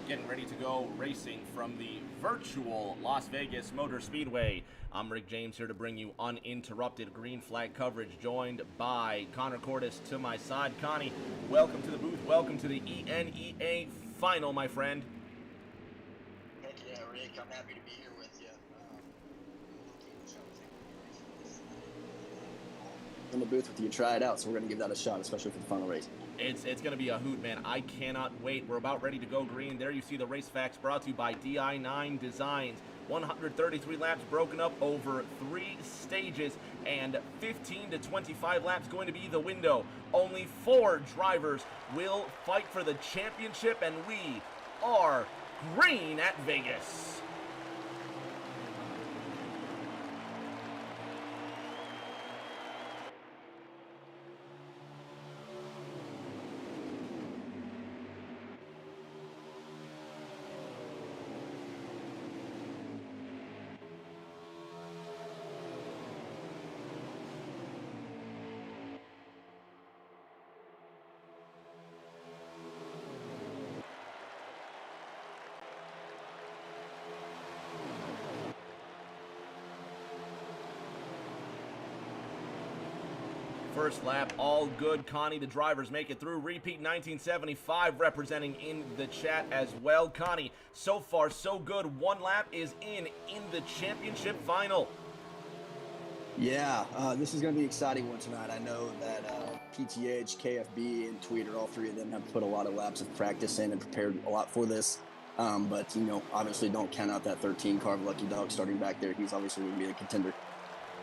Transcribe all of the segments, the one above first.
getting ready to go racing from the virtual Las Vegas Motor Speedway. I'm Rick James here to bring you uninterrupted green flag coverage, joined by Connor Cordes to my side. Connie, welcome to the booth. Welcome to the ENEA final, my friend. Heck yeah, Rick. I'm happy to be here with you. In the booth with you, try it out. So we're going to give that a shot, especially for the final race. It's going to be a hoot, man. I cannot wait. We're about ready to go green. There you see the race facts brought to you by di9 Designs. 133 laps broken up over 3 stages, and 15 to 25 laps going to be the window. Only 4 drivers will fight for the championship, and we are green at Vegas. First lap, all good. Connie, the drivers make it through. Repeat 1975 representing in the chat as well. Connie, so far so good. 1 lap is in the championship final. Yeah, this is going to be an exciting one tonight. I know that PTH, KFB, and Tweeter, all 3 of them have put a lot of laps of practice in and prepared a lot for this. But, you know, obviously don't count out that 13 car of Lucky Dog starting back there. He's obviously going to be a contender.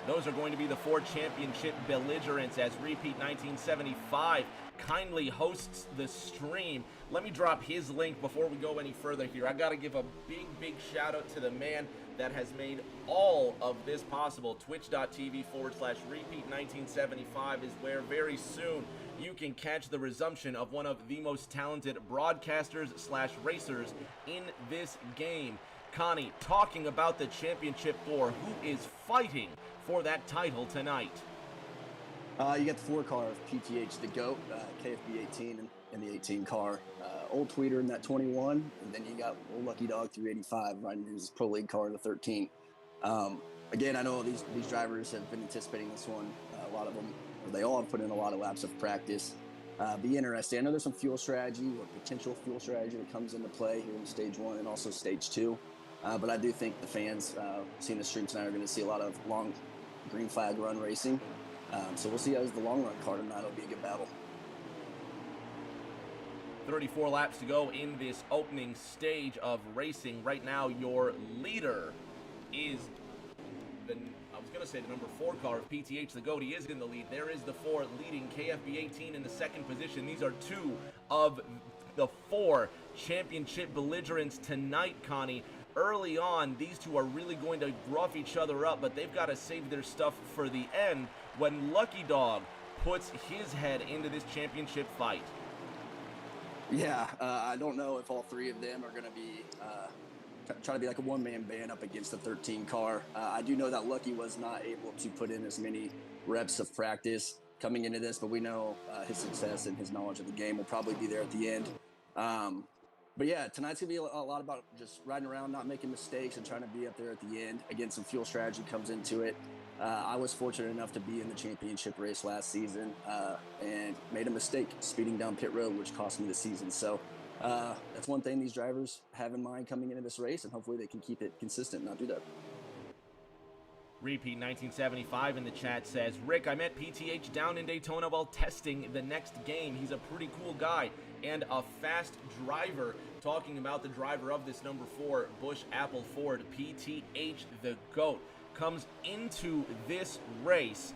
Those are going to be the 4 championship belligerents as Repeat 1975 kindly hosts the stream. Let me drop his link before we go any further here. I got to give a big shout out to the man that has made all of this possible. Twitch.tv/Repeat1975 is where very soon you can catch the resumption of one of the most talented broadcasters/racers in this game. Connie, talking about the championship 4, who is fighting for that title tonight? You got the 4 car of PTH, the GOAT, KFB 18 in the 18 car, old Tweeter in that 21, and then you got old Lucky Dog 385 riding his Pro League car in the 13. Again, I know these drivers have been anticipating this one. A lot of them, they all have put in a lot of laps of practice. Be interesting. I know there's some fuel strategy or potential fuel strategy that comes into play here in stage 1 and also stage 2. But I do think the fans seeing the stream tonight are going to see a lot of long green flag run racing. So we'll see how the long run car tonight. It'll be a good battle. 34 laps to go in this opening stage of racing. Right now, your leader is the number 4 car of PTH, the GOAT. He is in the lead. There is the 4 leading KFB 18 in the 2nd position. These are 2 of the 4 championship belligerents tonight, Connie. Early on, these 2 are really going to rough each other up, but they've got to save their stuff for the end when Lucky Dog puts his head into this championship fight. Yeah, I don't know if all 3 of them are going to be try to be like a one-man band up against the 13 car. I do know that Lucky was not able to put in as many reps of practice coming into this, but we know his success and his knowledge of the game will probably be there at the end. But yeah, tonight's going to be a lot about just riding around, not making mistakes, and trying to be up there at the end. Again, some fuel strategy comes into it. I was fortunate enough to be in the championship race last season and made a mistake speeding down pit road, which cost me the season. So that's one thing these drivers have in mind coming into this race, and hopefully they can keep it consistent and not do that. Repeat 1975 in the chat says, Rick, I met PTH down in Daytona while testing the next game. He's a pretty cool guy and a fast driver. Talking about the driver of this number 4 Busch Apple Ford, PTH, the GOAT, comes into this race.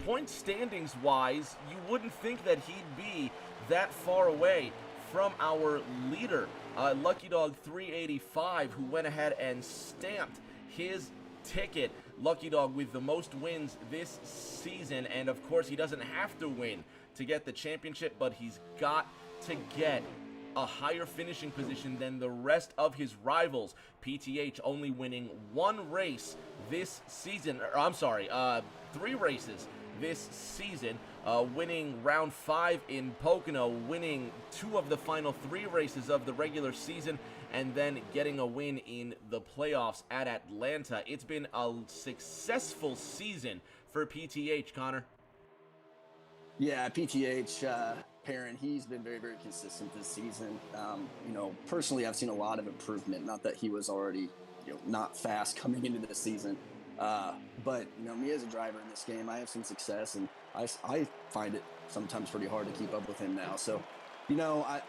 Point standings wise, you wouldn't think that he'd be that far away from our leader, Lucky Dog 385, who went ahead and stamped his ticket. Lucky Dog with the most wins this season, and of course he doesn't have to win to get the championship, but he's got to get a higher finishing position than the rest of his rivals. PTH only winning 1 race this season, or I'm sorry, 3 races this season. winning round 5 in Pocono, winning 2 of the final 3 races of the regular season, and then getting a win in the playoffs at Atlanta. It's been a successful season for PTH, Connor. Yeah, PTH, Perrin, he's been very, very consistent this season. Personally, I've seen a lot of improvement. Not that he was already, not fast coming into the season. But me as a driver in this game, I have some success, and I find it sometimes pretty hard to keep up with him now. So,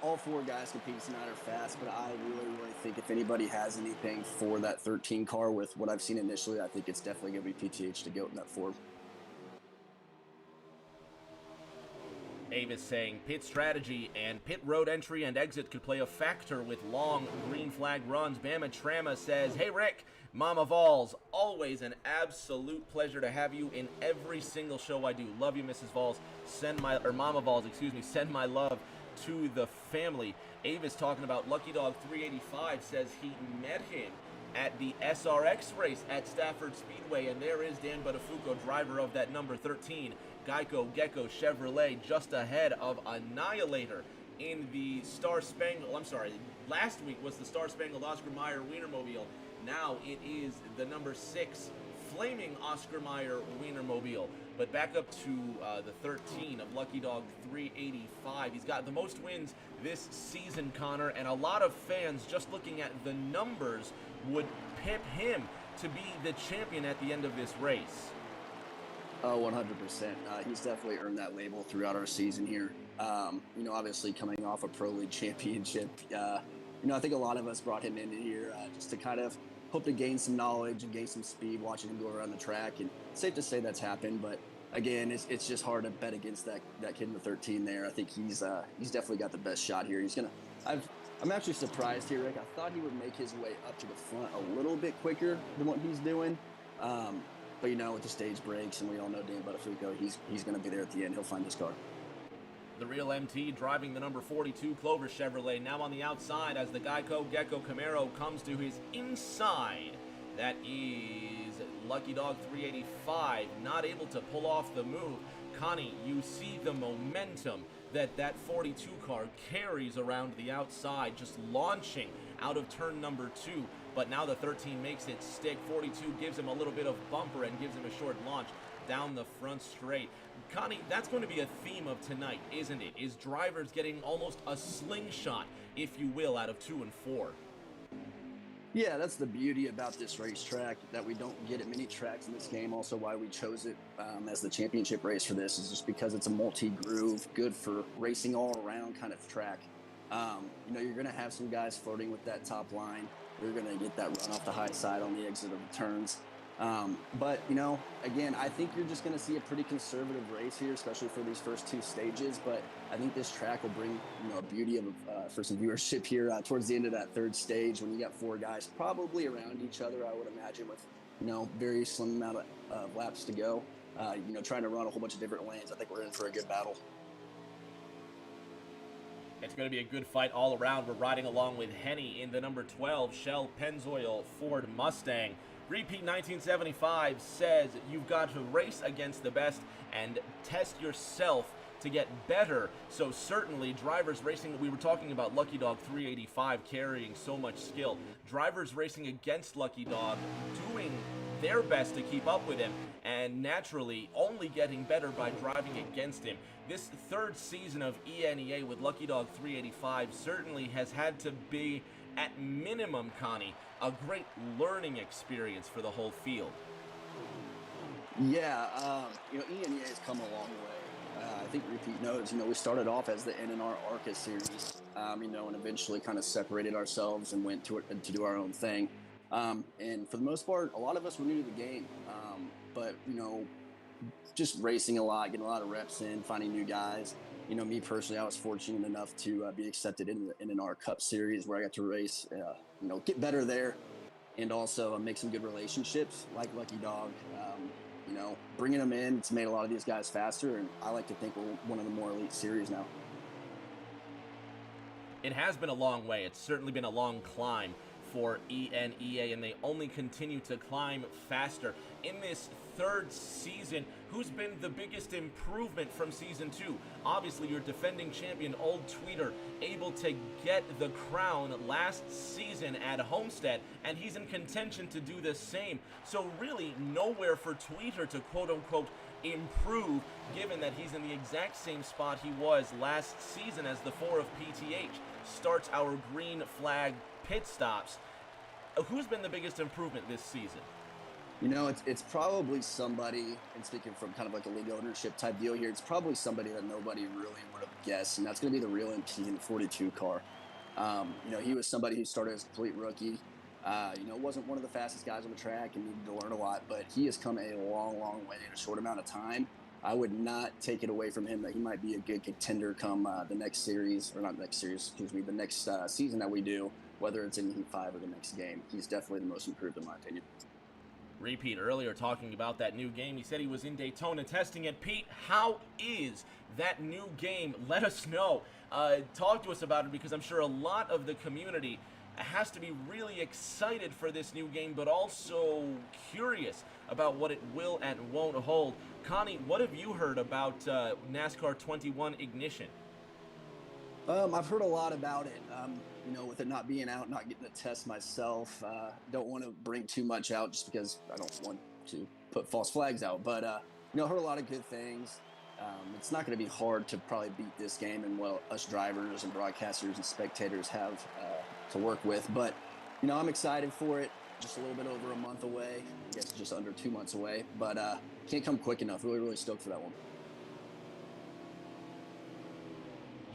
all 4 guys competing tonight are fast, but I really, really think if anybody has anything for that 13 car with what I've seen initially, I think it's definitely going to be PTH to go in that Ford. Avis saying pit strategy and pit road entry and exit could play a factor with long green flag runs. Bama Trama says, hey Rick, Mama Vols, always an absolute pleasure to have you in every single show I do. Love you, Mrs. Vols. Mama Vols, send my love to the family. Avis talking about Lucky Dog 385 says he met him at the SRX race at Stafford Speedway, and there is Dan Buttafuoco, driver of that number 13 Geico Gecko Chevrolet, just ahead of Annihilator in the last week was the Star Spangled Oscar Mayer Wienermobile. Now it is the number 6 Flaming Oscar Mayer Wienermobile. But back up to the 13 of Lucky Dog 385. He's got the most wins this season, Connor, and a lot of fans, just looking at the numbers, would pip him to be the champion at the end of this race. Oh, 100%. He's definitely earned that label throughout our season here. Obviously coming off a Pro League championship, I think a lot of us brought him into here just to kind of hope to gain some knowledge and gain some speed watching him go around the track. And it's safe to say that's happened, but again, it's just hard to bet against that kid in the 13 there. I think he's definitely got the best shot here. I'm actually surprised here, Rick. I thought he would make his way up to the front a little bit quicker than what he's doing. But with the stage breaks, and we all know Dan Buttafuoco, he's going to be there at the end. He'll find his car. The real MT driving the number 42 Clover Chevrolet, now on the outside as the Geico Gecko Camaro comes to his inside. That is Lucky Dog 385, not able to pull off the move. Connie, you see the momentum that 42 car carries around the outside, just launching out of turn number 2. But now the 13 makes it stick. 42 gives him a little bit of bumper and gives him a short launch down the front straight. Connie, that's going to be a theme of tonight, isn't it? Is drivers getting almost a slingshot, if you will, out of 2 and 4. Yeah, that's the beauty about this racetrack, that we don't get at many tracks in this game. Also why we chose it as the championship race for this is just because it's a multi-groove, good for racing all around kind of track. You're going to have some guys flirting with that top line. You're going to get that run off the high side on the exit of the turns. But again, I think you're just going to see a pretty conservative race here, especially for these first 2 stages. But I think this track will bring, a beauty of for some viewership here towards the end of that 3rd stage when you got 4 guys probably around each other, I would imagine, with, very slim amount of laps to go, trying to run a whole bunch of different lanes. I think we're in for a good battle. It's going to be a good fight all around. We're riding along with Henny in the number 12 Shell Pennzoil Ford Mustang. Repeat 1975 says you've got to race against the best and test yourself to get better. So certainly drivers racing, we were talking about Lucky Dog 385 carrying so much skill. Drivers racing against Lucky Dog doing their best to keep up with him, and naturally only getting better by driving against him. This 3rd season of ENEA with Lucky Dog 385 certainly has had to be, at minimum, Connie, a great learning experience for the whole field. Yeah, ENEA has come a long way. I think Repeat knows, we started off as the NNR ARCA series, and eventually kind of separated ourselves and went to do our own thing. And for the most part, a lot of us were new to the game, but, just racing a lot, getting a lot of reps in, finding new guys. Me personally, I was fortunate enough to be accepted in the NNR Cup Series where I got to race, get better there, and also make some good relationships like Lucky Dog. Bringing them in, it's made a lot of these guys faster, and I like to think we're one of the more elite series now. It has been a long way. It's certainly been a long climb for ENEA, and they only continue to climb faster. In this 3rd season, who's been the biggest improvement from Season 2? Obviously, your defending champion, Old Tweeter, able to get the crown last season at Homestead, and he's in contention to do the same. So really, nowhere for Tweeter to quote-unquote improve, given that he's in the exact same spot he was last season as the 4 of PTH starts our green flag pit stops. Who's been the biggest improvement this season? You know, it's probably somebody, and speaking from kind of like a league ownership type deal here, it's probably somebody that nobody really would have guessed, and that's going to be the real MP in the 42 car. You know, he was somebody who started as a complete rookie. You know, wasn't one of the fastest guys on the track and needed to learn a lot, but he has come a long, long way in a short amount of time. I would not take it away from him that he might be a good contender come the next series, or not next series, excuse me, the next season that we do, whether it's in Heat 5 or the next game. He's definitely the most improved in my opinion. Repeat earlier talking about that new game. He said he was in Daytona testing it. Pete, how is that new game? Let us know. Talk to us about it, because I'm sure a lot of the community has to be really excited for this new game, but also curious about what it will and won't hold. Connie, what have you heard about NASCAR 21 Ignition? I've heard a lot about it. You know, with it not being out, not getting to test myself, don't want to bring too much out just because I don't want to put false flags out. But, you know, I heard a lot of good things. It's not going to be hard to probably beat this game and what us drivers and broadcasters and spectators have to work with. But, you know, I'm excited for it. Just a little bit over a month away. I guess just under 2 months away. But can't come quick enough. Really, really stoked for that one.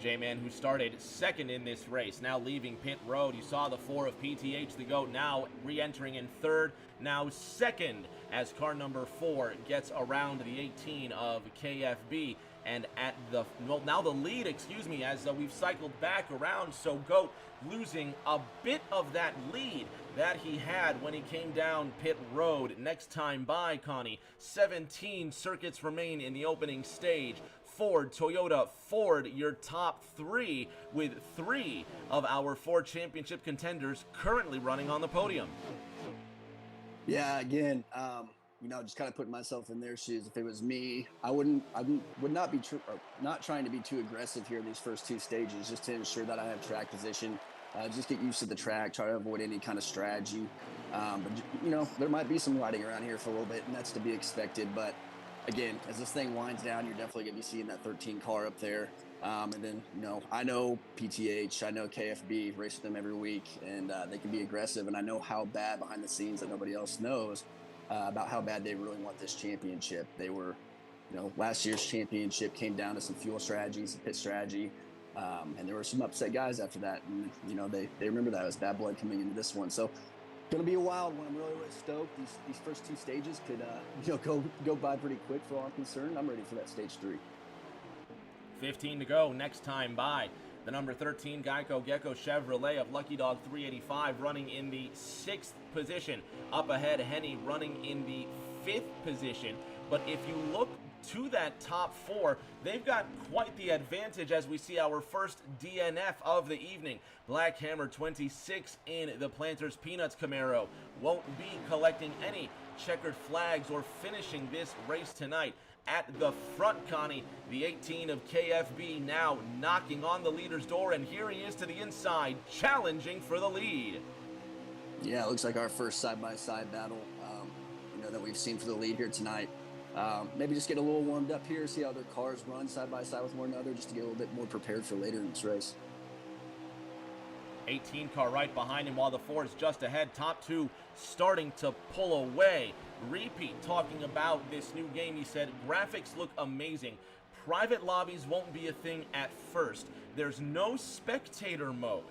J-Man, who started second in this race, now leaving pit road. You saw the 4 of PTH, the GOAT, now re-entering in third, now second, as car number 4 gets around the 18 of KFB. And at the, well, now the lead, excuse me, as we've cycled back around, so GOAT losing a bit of that lead that he had when he came down pit road. Next time by, Connie, 17 circuits remain in the opening stage. Ford, Toyota, Ford, your top 3, with 3 of our 4 championship contenders currently running on the podium. Yeah, again, you know, just kind of putting myself in their shoes. If it was me, I would not be not trying to be too aggressive here in these first 2 stages, just to ensure that I have track position, just get used to the track, try to avoid any kind of strategy. But you know, there might be some riding around here for a little bit, and that's to be expected. But again, as this thing winds down, you're definitely going to be seeing that 13 car up there. And then, you know, I know PTH, I know KFB, race with them every week, and they can be aggressive. And I know how bad behind the scenes that nobody else knows about how bad they really want this championship. They were, you know, last year's championship came down to some fuel strategy, some pit strategy. And there were some upset guys after that. And, you know, they remember that as bad blood coming into this one. So, going to be a wild one. I'm really, really stoked. These first 2 stages could, you know, go by pretty quick for all I'm concerned. I'm ready for that stage 3. 15 to go. Next time by. The number 13 Geico Gecko Chevrolet of Lucky Dog 385 running in the 6th position. Up ahead, Henny running in the 5th position. But if you look to that top 4, they've got quite the advantage as we see our first DNF of the evening. Black Hammer 26 in the Planters Peanuts Camaro won't be collecting any checkered flags or finishing this race tonight. At the front, Connie, the 18 of KFB now knocking on the leader's door, and here he is to the inside, challenging for the lead. Yeah, it looks like our first side-by-side battle, you know, that we've seen for the lead here tonight. Maybe just get a little warmed up here, see how their cars run side-by-side with one another, just to get a little bit more prepared for later in this race. 18 car right behind him, while the 4 is just ahead. Top 2 starting to pull away. Repeat talking about this new game. He said, graphics look amazing. Private lobbies won't be a thing at first. There's no spectator mode.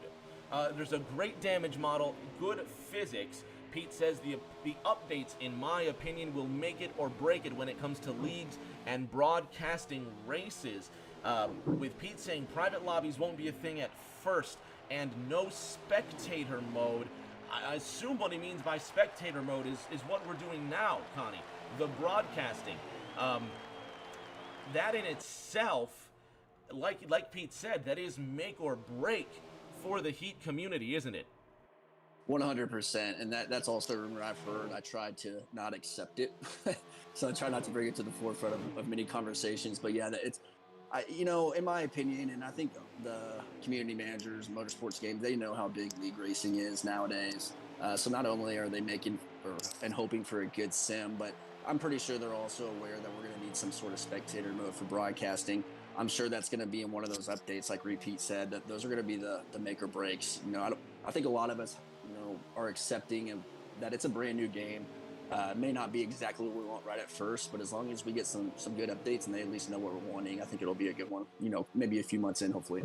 There's a great damage model, good physics. Pete says the updates, in my opinion, will make it or break it when it comes to leagues and broadcasting races. With Pete saying private lobbies won't be a thing at first and no spectator mode, I assume what he means by spectator mode is what we're doing now, Connie, the broadcasting. That in itself, like Pete said, that is make or break for the Heat community, isn't it? 100%, and that's also a rumor I've heard. I tried to not accept it, so I try not to bring it to the forefront of many conversations. But yeah, it's in my opinion, and I think the community managers, motorsports games, they know how big league racing is nowadays. So not only are they making and hoping for a good sim, but I'm pretty sure they're also aware that we're going to need some sort of spectator mode for broadcasting. I'm sure that's going to be in one of those updates, like Repeat said, that those are going to be the make or breaks. I think a lot of us, are accepting that it's a brand new game. May not be exactly what we want right at first, but as long as we get some good updates and they at least know what we're wanting, I think it'll be a good one. Maybe a few months in, hopefully.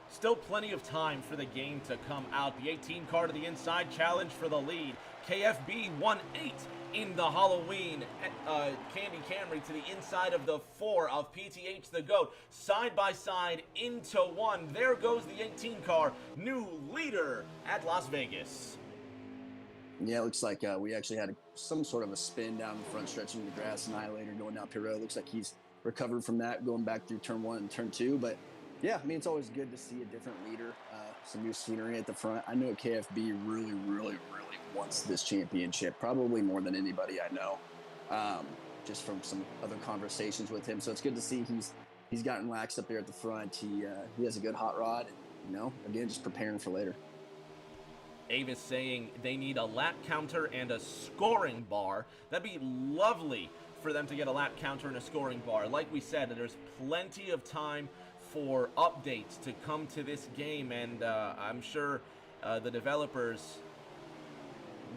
Still plenty of time for the game to come out. The 18 car to the inside, challenge for the lead. KFB 1-8 in the Halloween Candy Camry to the inside of the 4 of PTH the GOAT. Side by side into 1. There goes the 18 car, new leader at Las Vegas. Yeah, it looks like we actually had some sort of a spin down the front stretch into the grass. Annihilator going down pit road. Looks like he's recovered from that, going back through turn 1 and turn 2. But yeah, I mean, it's always good to see a different leader, some new scenery at the front. I know KFB really, really, really wants this championship, probably more than anybody I know, just from some other conversations with him. So it's good to see he's gotten lax up there at the front. He has a good hot rod, and, again, just preparing for later. Avis saying they need a lap counter and a scoring bar. That'd be lovely for them to get a lap counter and a scoring bar. Like we said, there's plenty of time for updates to come to this game, and I'm sure the developers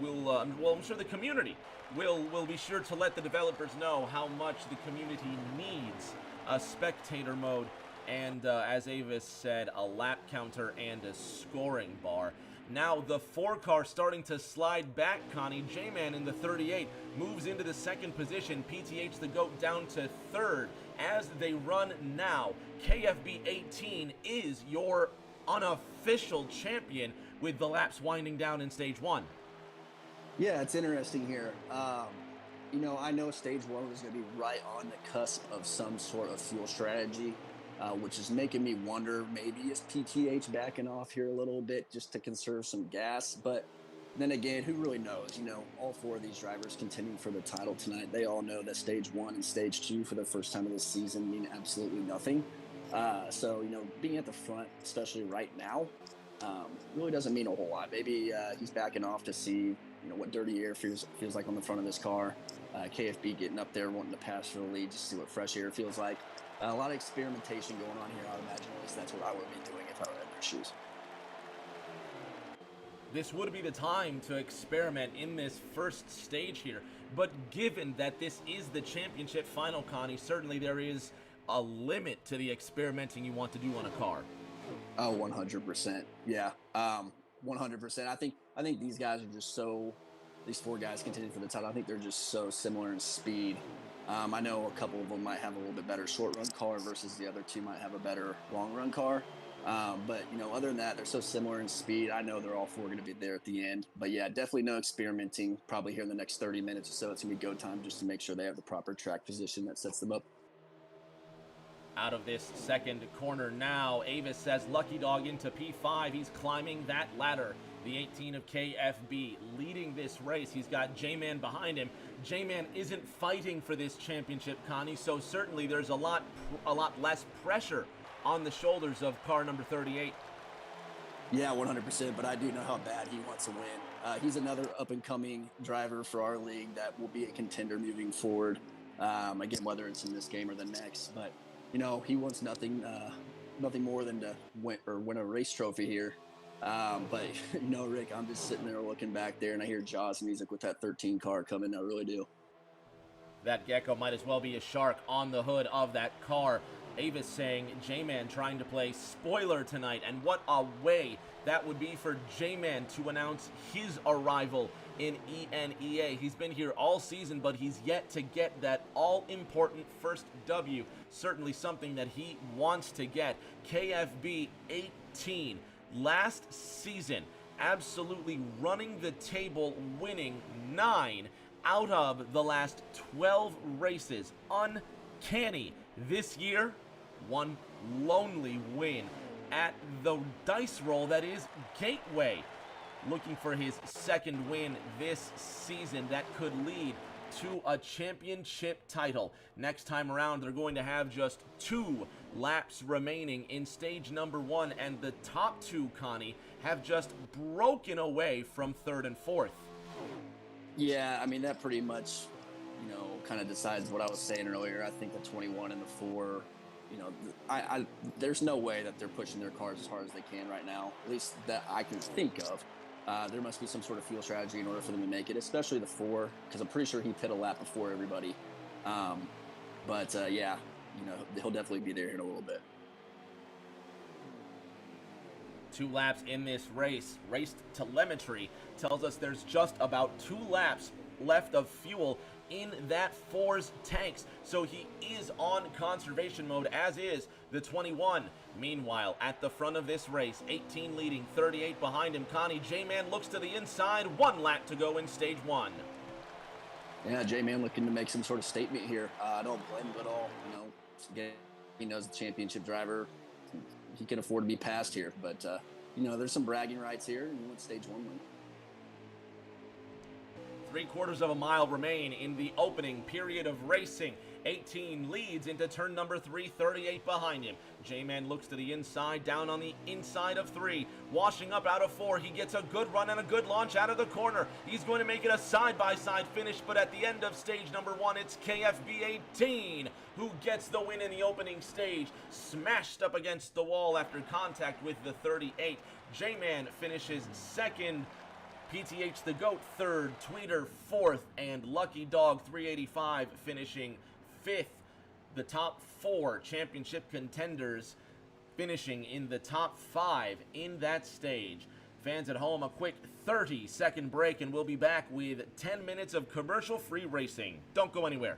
will, I'm sure the community will be sure to let the developers know how much the community needs a spectator mode, and as Avis said, a lap counter and a scoring bar. Now the 4 car starting to slide back, Connie. J-Man in the 38 moves into the 2nd position. PTH the GOAT down to 3rd. As they run now, KFB 18 is your unofficial champion with the laps winding down in stage 1. Yeah, it's interesting here. I know stage 1 was going to be right on the cusp of some sort of fuel strategy, which is making me wonder, maybe is PTH backing off here a little bit just to conserve some gas? But then again, who really knows? All 4 of these drivers contending for the title tonight, they all know that stage 1 and stage 2 for the first time of this season mean absolutely nothing. So, being at the front, especially right now, really doesn't mean a whole lot. Maybe he's backing off to see, what dirty air feels like on the front of this car. KFB getting up there, wanting to pass for the lead, just to see what fresh air feels like. A lot of experimentation going on here, I would imagine. At least that's what I would be doing if I were in their shoes. This would be the time to experiment in this first stage here. But given that this is the championship final, Connie, certainly there is a limit to the experimenting you want to do on a car. Oh, 100%. Yeah, 100%. I think these guys are just these 4 guys contending for the title, I think they're just so similar in speed. I know a couple of them might have a little bit better short-run car versus the other 2 might have a better long-run car. But, other than that, they're so similar in speed. I know they're all 4 going to be there at the end. But, yeah, definitely no experimenting. Probably here in the next 30 minutes or so, it's going to be go time just to make sure they have the proper track position that sets them up. Out of this 2nd corner now, Avis says Lucky Dog into P5. He's climbing that ladder. The 18 of KFB leading this race. He's got J-Man behind him. J-Man isn't fighting for this championship, Connie, so certainly there's a lot less pressure on the shoulders of car number 38. Yeah, 100%, but I do know how bad he wants to win. He's another up-and-coming driver for our league that will be a contender moving forward, again, whether it's in this game or the next. But, he wants nothing more than to win a race trophy here. But, Rick, I'm just sitting there looking back there, and I hear Jaws music with that 13 car coming. I really do. That gecko might as well be a shark on the hood of that car. Avis saying J-Man trying to play spoiler tonight, and what a way that would be for J-Man to announce his arrival in ENEA. He's been here all season, but he's yet to get that all-important first W. Certainly something that he wants to get. KFB 18. Last season, absolutely running the table, winning 9 out of the last 12 races. Uncanny. This year, one lonely win. at the dice roll that is Gateway, looking for his second win this season that could lead to a championship title. Next time around, they're going to have just 2 laps remaining in stage number 1, and the top 2, Connie, have just broken away from 3rd and 4th. Yeah, I mean, that pretty much, you know, kind of decides what I was saying earlier. I think the 21 and the 4, you know, there's no way that they're pushing their cars as hard as they can right now, at least that I can think of. There must be some sort of fuel strategy in order for them to make it, especially the 4, because I'm pretty sure he pit a lap before everybody. Yeah, you know, he'll definitely be there in a little bit. 2 laps in this race. Race telemetry tells us there's just about 2 laps left of fuel in that 4's tanks, so he is on conservation mode, as is the 21. Meanwhile, at the front of this race, 18 leading, 38 behind him. Connie, J-Man looks to the inside, 1 lap to go in stage 1. Yeah, J-Man looking to make some sort of statement here. I don't blame him at all. You know, he knows the championship driver. He can afford to be passed here, but you know, there's some bragging rights here, and he went stage 1 win. 3/4 of a mile remain in the opening period of racing. 18 leads into turn number 3, 38 behind him. J-Man looks to the inside, down on the inside of 3. Washing up out of 4, he gets a good run and a good launch out of the corner. He's going to make it a side-by-side finish, but at the end of stage number 1, it's KFB 18 who gets the win in the opening stage. Smashed up against the wall after contact with the 38. J-Man finishes 2nd. PTH the GOAT 3rd, Tweeter 4th, and Lucky Dog 385 finishing 5th. The top 4 championship contenders finishing in the top 5 in that stage. Fans at home, a quick 30-second break, and we'll be back with 10 minutes of commercial-free racing. Don't go anywhere.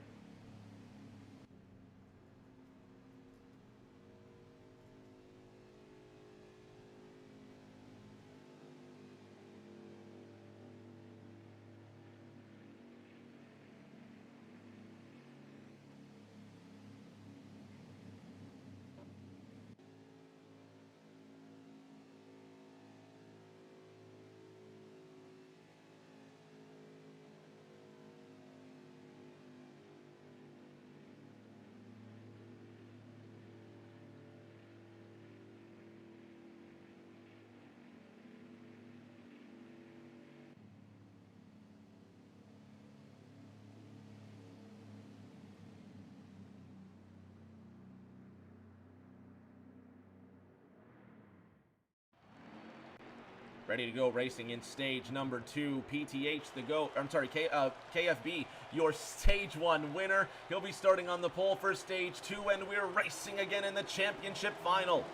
Ready to go racing in stage number 2. PTH the GOAT, KFB, your stage 1 winner. He'll be starting on the pole for stage 2, and we're racing again in the championship final.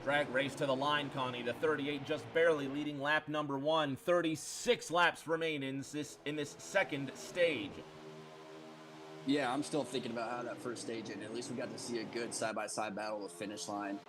Drag race to the line, Connie. The 38 just barely leading lap number 1. 36 laps remain in this 2nd stage. Yeah, I'm still thinking about how that first stage ended. At least we got to see a good side-by-side battle of finish line.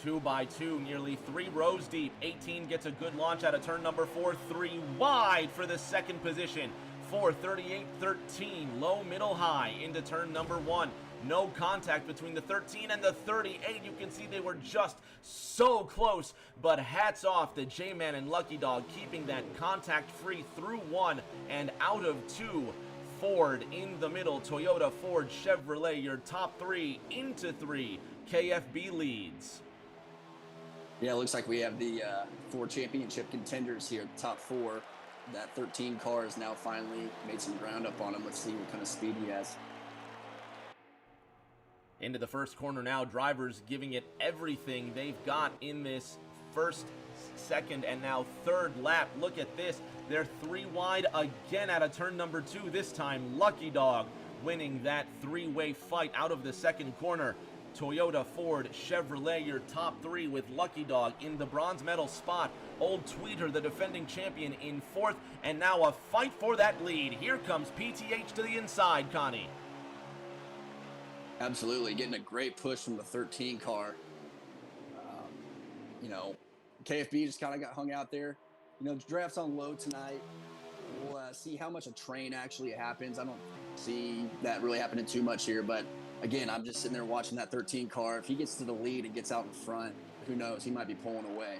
2 by 2, nearly 3 rows deep. 18 gets a good launch out of turn number 4. 3 wide for the 2nd position. 4, 38, 13, low, middle, high into turn number 1. No contact between the 13 and the 38. You can see they were just so close, but hats off to J-Man and Lucky Dog keeping that contact free through 1 and out of 2. Ford in the middle, Toyota, Ford, Chevrolet, your top 3 into 3. KFB leads. Yeah, it looks like we have the 4 championship contenders here, the top 4. That 13 car has now finally made some ground up on him. Let's see what kind of speed he has. Into the first corner now, drivers giving it everything they've got in this first, 2nd, and now 3rd lap. Look at this. They're 3 wide again out of turn number 2. This time, Lucky Dog winning that three-way fight out of the second corner. Toyota, Ford, Chevrolet, your top three, with Lucky Dog in the bronze medal spot. Old Tweeter, the defending champion, in fourth, and now a fight for that lead. Here comes PTH to the inside, Connie. Absolutely, getting a great push from the 13 car. KFB just kind of got hung out there. Draft's on low tonight. We'll see how much a train actually happens. I don't see that really happening too much here, but again, I'm just sitting there watching that 13 car. If he gets to the lead and gets out in front, who knows? He might be pulling away.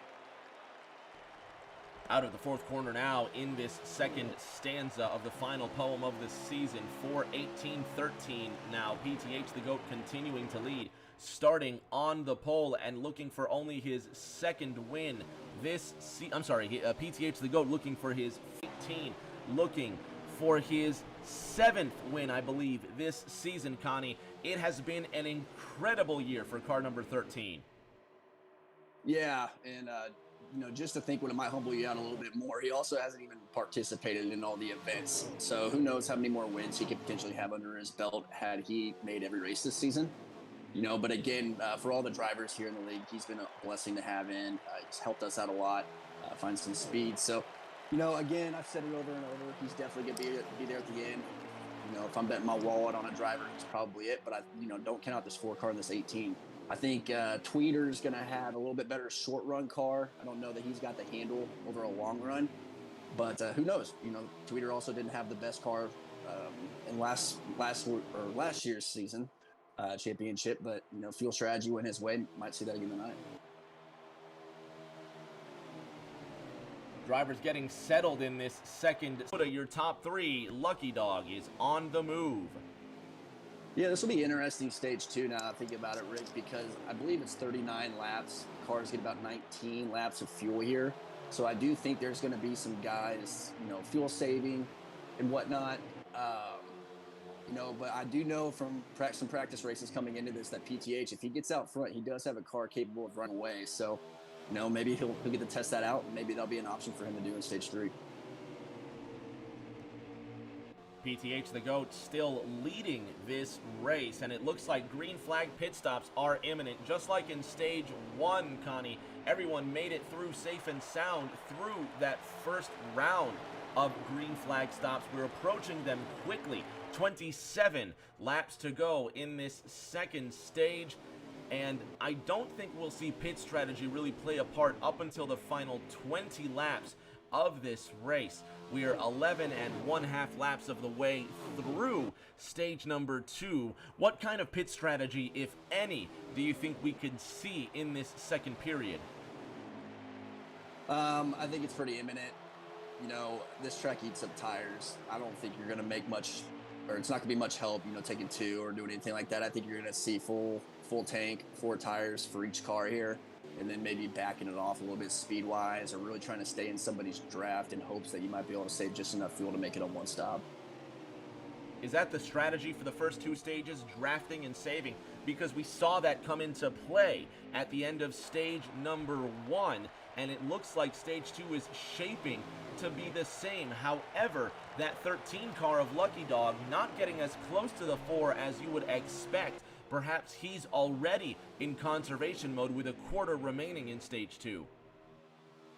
Out of the fourth corner now in this second stanza of the final poem of the season. 4:18:13 now. PTH the GOAT continuing to lead, starting on the pole and looking for only his second win this PTH the GOAT looking for his 18, looking for his 7th win, I believe, this season, Connie. It has been an incredible year for car number 13. Yeah, and just to think when it might humble you out a little bit more, he also hasn't even participated in all the events. So who knows how many more wins he could potentially have under his belt had he made every race this season. But again, for all the drivers here in the league, he's been a blessing to have in. He's helped us out a lot, find some speed. So, again, I've said it over and over. He's definitely going to be there at the end. If I'm betting my wallet on a driver, he's probably it. But don't count out this 4 car in this 18. I think Tweeter's going to have a little bit better short run car. I don't know that he's got the handle over a long run, but who knows? Tweeter also didn't have the best car in last year's season championship, but fuel strategy went his way. Might see that again tonight. Drivers getting settled in this second. Your top three, Lucky Dog, is on the move. Yeah, this will be interesting stage 2 now I think about it, Rick, because I believe it's 39 laps. Cars get about 19 laps of fuel here. So I do think there's going to be some guys, fuel saving and whatnot. But I do know from some practice races coming into this that PTH, if he gets out front, he does have a car capable of running away. So, maybe he'll get to test that out, and maybe that'll be an option for him to do in stage 3. PTH the GOAT still leading this race, and it looks like green flag pit stops are imminent. Just like in stage 1, Connie, everyone made it through safe and sound through that first round of green flag stops. We're approaching them quickly. 27 laps to go in this second stage, and I don't think we'll see pit strategy really play a part up until the final 20 laps of this race. We are 11 1/2 laps of the way through stage number 2. What kind of pit strategy, if any, do you think we could see in this second period? I think it's pretty imminent. This track eats up tires. I don't think you're going to make much, or it's not going to be much help, taking 2 or doing anything like that. I think you're going to see full tank, 4 tires for each car here, and then maybe backing it off a little bit speed-wise, or really trying to stay in somebody's draft in hopes that you might be able to save just enough fuel to make it on one stop. Is that the strategy for the first 2 stages, drafting and saving? Because we saw that come into play at the end of stage number 1, and it looks like stage 2 is shaping to be the same. However, that 13 car of Lucky Dog not getting as close to the 4 as you would expect. Perhaps he's already in conservation mode with a quarter remaining in stage 2.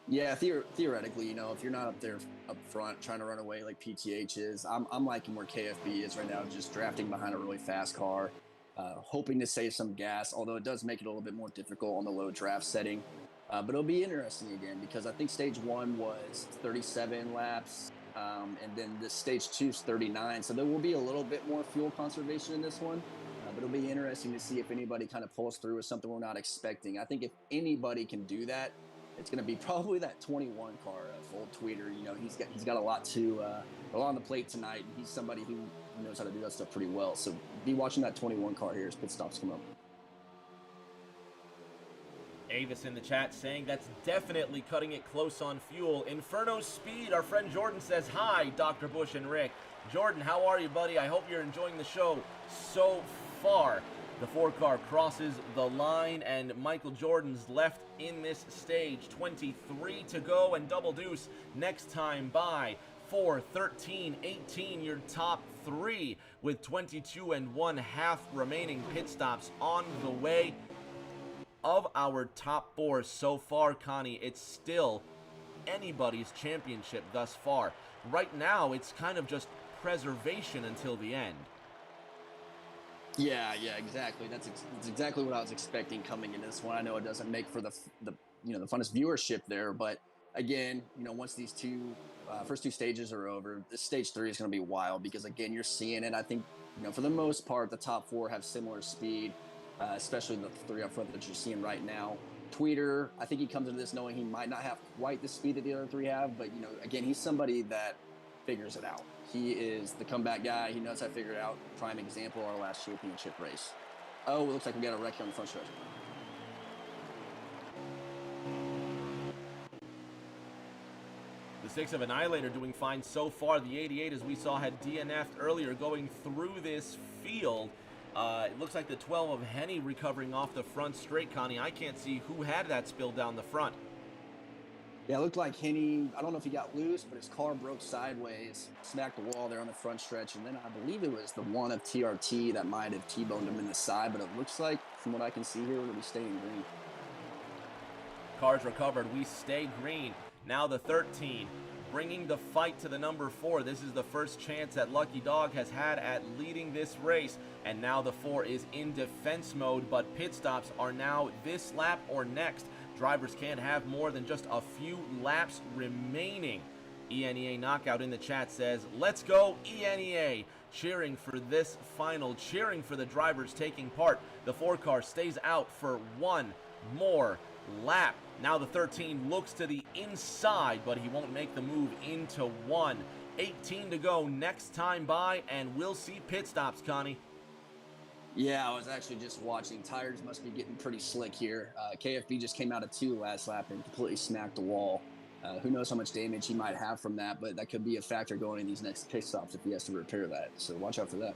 Yeah, theoretically, if you're not up there up front trying to run away like PTH is, I'm liking where KFB is right now, just drafting behind a really fast car, hoping to save some gas, although it does make it a little bit more difficult on the low draft setting. But it'll be interesting again, because I think stage 1 was 37 laps, and then this stage 2 is 39, so there will be a little bit more fuel conservation in this one. But it'll be interesting to see if anybody kind of pulls through with something we're not expecting. I think if anybody can do that, it's going to be probably that 21 car, Old Tweeter. He's got a lot on the plate tonight. He's somebody who knows how to do that stuff pretty well. So be watching that 21 car here as pit stops come up. Avis in the chat saying that's definitely cutting it close on fuel. Inferno Speed, our friend Jordan says, hi, Dr. Bush and Rick. Jordan, how are you, buddy? I hope you're enjoying the show so far. The 4 car crosses the line, and Michael Jordan's left in this stage. 23 to go, and double deuce next time by 4:13:18, your top 3 with 22 1/2 remaining pit stops on the way. Of our top 4 so far, Connie, it's still anybody's championship thus far. Right now, it's kind of just preservation until the end. Yeah, exactly. That's exactly what I was expecting coming into this one. I know it doesn't make for the funnest viewership there, but again, once these first two stages are over, this stage 3 is going to be wild because again, you're seeing it. I think for the most part, the top 4 have similar speed, especially the 3 up front that you're seeing right now. Tweeter, I think he comes into this knowing he might not have quite the speed that the other 3 have, but again, he's somebody that figures it out. He is the comeback guy. He knows how to figure it out. Prime example, our last championship race. Oh, it looks like we got a wreck here on the front stretch. The 6 of Annihilator doing fine so far. The 88, as we saw, had DNF'd earlier going through this field. It looks like the 12 of Henny recovering off the front straight, Connie. I can't see who had that spill down the front. Yeah, it looked like Henny, I don't know if he got loose, but his car broke sideways, smacked the wall there on the front stretch, and then I believe it was the 1 of TRT that might have T-boned him in the side, but it looks like, from what I can see here, we're going to be staying green. Cars recovered. We stay green. Now the 13, bringing the fight to the number 4. This is the first chance that Lucky Dog has had at leading this race, and now the 4 is in defense mode, but pit stops are now this lap or next. Drivers can't have more than just a few laps remaining. ENEA Knockout in the chat says, "Let's go ENEA." Cheering for this final, cheering for the drivers taking part. The 4 car stays out for one more lap. Now the 13 looks to the inside, but he won't make the move into 1. 18 to go next time by, and we'll see pit stops, Connie. Yeah, I was actually just watching. Tires must be getting pretty slick here. KFB just came out of 2 last lap and completely smacked the wall. Who knows how much damage he might have from that, but that could be a factor going in these next pit stops if he has to repair that. So watch out for that.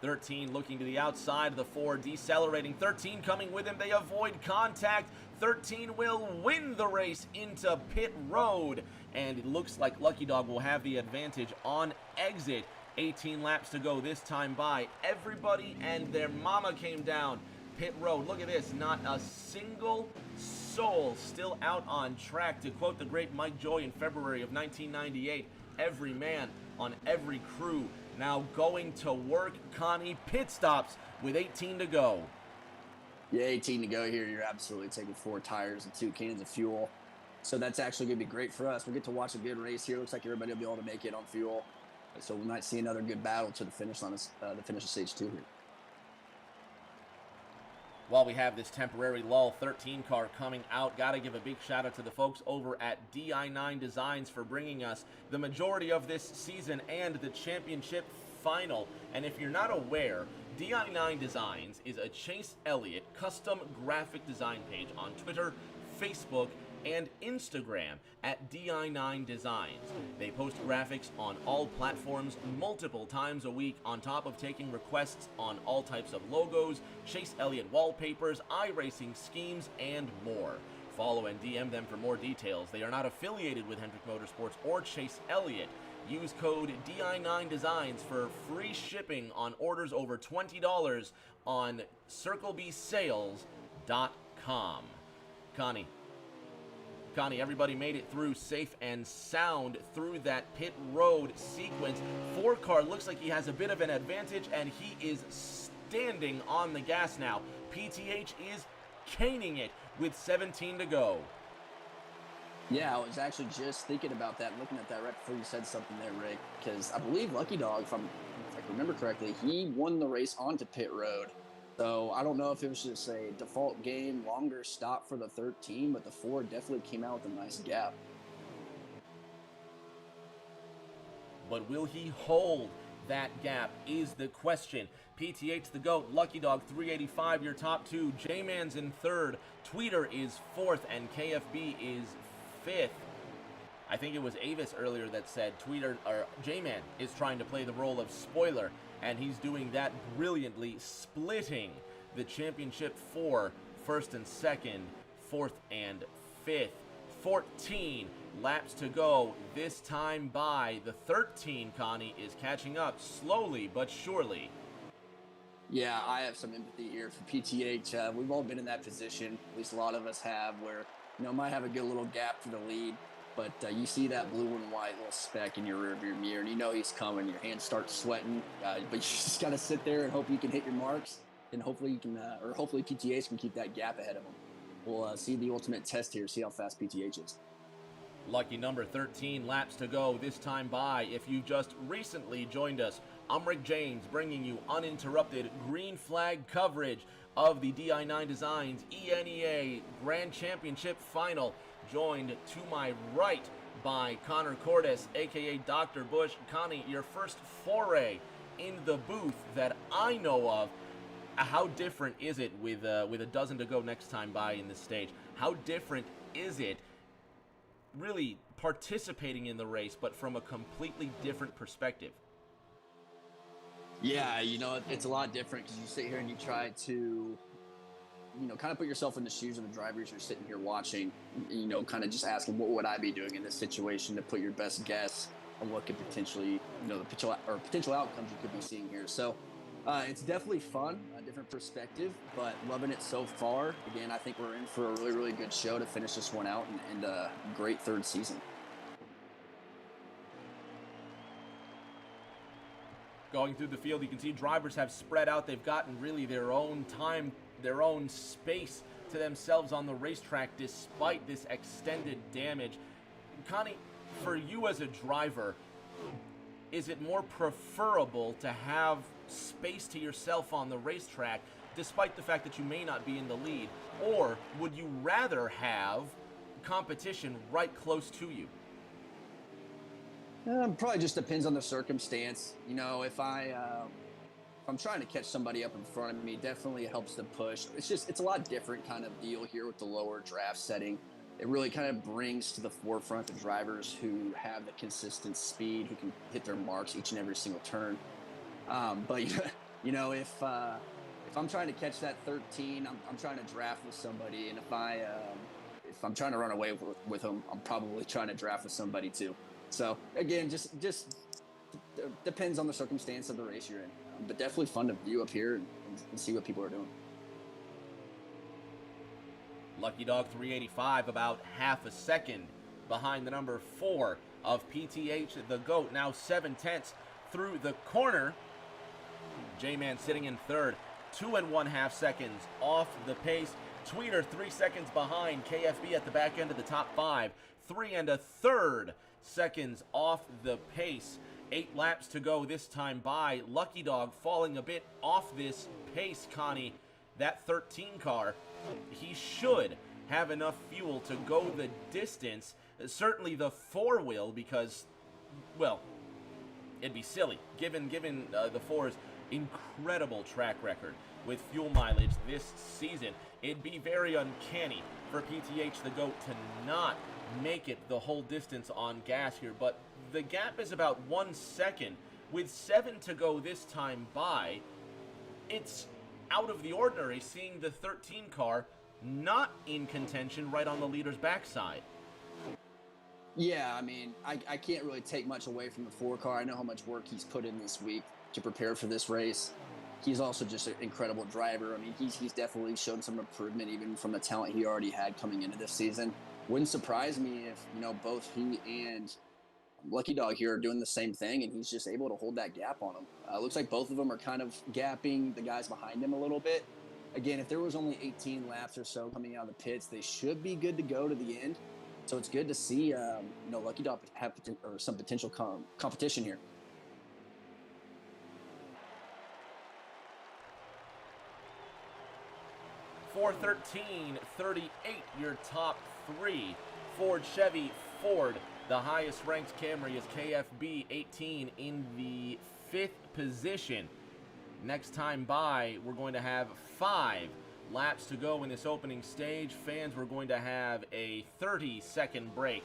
13 looking to the outside of the 4, decelerating. 13 coming with him. They avoid contact. 13 will win the race into pit road, and it looks like Lucky Dog will have the advantage on exit. 18 laps to go this time by. Everybody and their mama came down pit road. Look at this. Not a single soul still out on track. To quote the great Mike Joy in February of 1998, every man on every crew now going to work. Connie, pit stops with 18 to go. Yeah, 18 to go here. You're absolutely taking 4 tires and 2 cans of fuel. So that's actually going to be great for us. We'll get to watch a good race here. Looks like everybody will be able to make it on fuel. So we might see another good battle to the finish on this, the finish of stage 2 here. While we have this temporary lull, 13 car coming out. Got to give a big shout out to the folks over at di9 Designs for bringing us the majority of this season and the championship final. And if you're not aware, di9 Designs is a Chase Elliott custom graphic design page on Twitter, Facebook, and Instagram at di9 Designs. They post graphics on all platforms multiple times a week, on top of taking requests on all types of logos, Chase Elliott wallpapers, iRacing schemes, and more. Follow and DM them for more details. They are not affiliated with Hendrick Motorsports or Chase Elliott. Use code di9 Designs for free shipping on orders over $20 on CircleBSales.com. Connie, everybody made it through safe and sound through that pit road sequence. 4 car looks like he has a bit of an advantage, and he is standing on the gas now. PTH is caning it with 17 to go. Yeah, I was actually just thinking about that, looking at that right before you said something there, Rick, because I believe Lucky Dog, if I remember correctly, he won the race onto pit road. So I don't know if it was just a default game, longer stop for the 13, but the 4 definitely came out with a nice gap. But will he hold that gap is the question. PTH's the GOAT, Lucky Dog 385, your top 2, J-Man's in 3rd, Tweeter is 4th, and KFB is 5th. I think it was Avis earlier that said J-Man is trying to play the role of spoiler, and he's doing that brilliantly, splitting the championship for 1st and 2nd, 4th and 5th. 14 laps to go. This time by the 13, Connie, is catching up slowly but surely. Yeah, I have some empathy here for PTH. We've all been in that position, at least a lot of us have, where, might have a good little gap for the lead, but you see that blue and white little speck in your rearview mirror, and he's coming. Your hands start sweating, but you just got to sit there and hope you can hit your marks, and hopefully you can, or hopefully PTH can keep that gap ahead of them. We'll see the ultimate test here, see how fast PTH is. Lucky number 13, laps to go, this time by. If you just recently joined us, I'm Rick James, bringing you uninterrupted green flag coverage of the di9 Designs ENEA Grand Championship Final, joined to my right by Connor Cordes, aka Dr. Bush. Connie, your first foray in the booth that I know of. How different is it with a dozen to go next time by in this stage? How different is it really participating in the race, but from a completely different perspective? Yeah, it's a lot different because you sit here and you try to, kind of put yourself in the shoes of the drivers you're sitting here watching, kind of just asking, what would I be doing in this situation, to put your best guess on what could potentially, the potential outcomes you could be seeing here. So it's definitely fun, a different perspective, but loving it so far. Again, I think we're in for a really, really good show to finish this one out and a great third season. Going through the field, you can see drivers have spread out. They've gotten really their own time, their own space to themselves on the racetrack despite this extended damage. Connie, for you as a driver, is it more preferable to have space to yourself on the racetrack despite the fact that you may not be in the lead, or would you rather have competition right close to you? Probably just depends on the circumstance. If I'm trying to catch somebody up in front of me, definitely helps to push. It's a lot different kind of deal here with the lower draft setting. It really kind of brings to the forefront the drivers who have the consistent speed, who can hit their marks each and every single turn. But if I'm trying to catch that 13, I'm trying to draft with somebody, and if I'm trying to run away with them, I'm probably trying to draft with somebody too. So again, just depends on the circumstance of the race you're in, but definitely fun to view up here and see what people are doing. Lucky Dog 385, about half a second behind the number 4 of PTH, the GOAT, now 7/10 through the corner. J-Man sitting in third, 2 1/2 seconds off the pace. Tweeter 3 seconds behind. KFB at the back end of the top 5, 3 1/3 seconds off the pace. 8 laps to go this time by. Lucky Dog falling a bit off this pace, Connie. That 13 car, he should have enough fuel to go the distance. Certainly the 4 will, because, well, it'd be silly given the 4's incredible track record with fuel mileage this season. It'd be very uncanny for PTH the GOAT to not make it the whole distance on gas here, but the gap is about 1 second with 7 to go this time by. It's out of the ordinary seeing the 13 car not in contention right on the leader's backside. Yeah, I mean, I can't really take much away from the 4 car. I know how much work he's put in this week to prepare for this race. He's also just an incredible driver. I mean, he's definitely shown some improvement even from the talent he already had coming into this season. Wouldn't surprise me if, both he and Lucky Dog here are doing the same thing, and he's just able to hold that gap on him. Looks like both of them are kind of gapping the guys behind him a little bit. Again, if there was only 18 laps or so coming out of the pits, they should be good to go to the end. So it's good to see, Lucky Dog have some potential competition here. .413.38, your top 3. Ford, Chevy, Ford. The highest ranked Camry is KFB 18 in the 5th position. Next time by, we're going to have 5 laps to go in this opening stage. Fans, we're going to have a 30-second break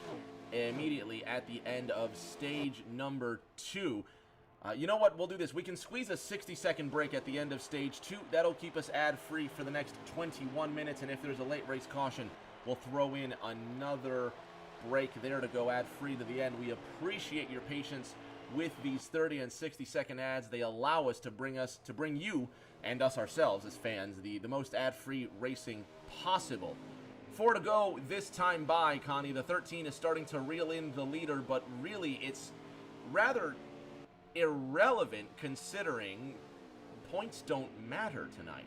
immediately at the end of stage number 2. You know what? We'll do this. We can squeeze a 60-second break at the end of stage 2. That'll keep us ad-free for the next 21 minutes, and if there's a late race caution, we'll throw in another break there to go ad-free to the end. We appreciate your patience with these 30 and 60-second ads. They allow us to bring you and us ourselves as fans the most ad-free racing possible. 4 to go this time by, Connie. The 13 is starting to reel in the leader, but really it's rather irrelevant considering points don't matter tonight.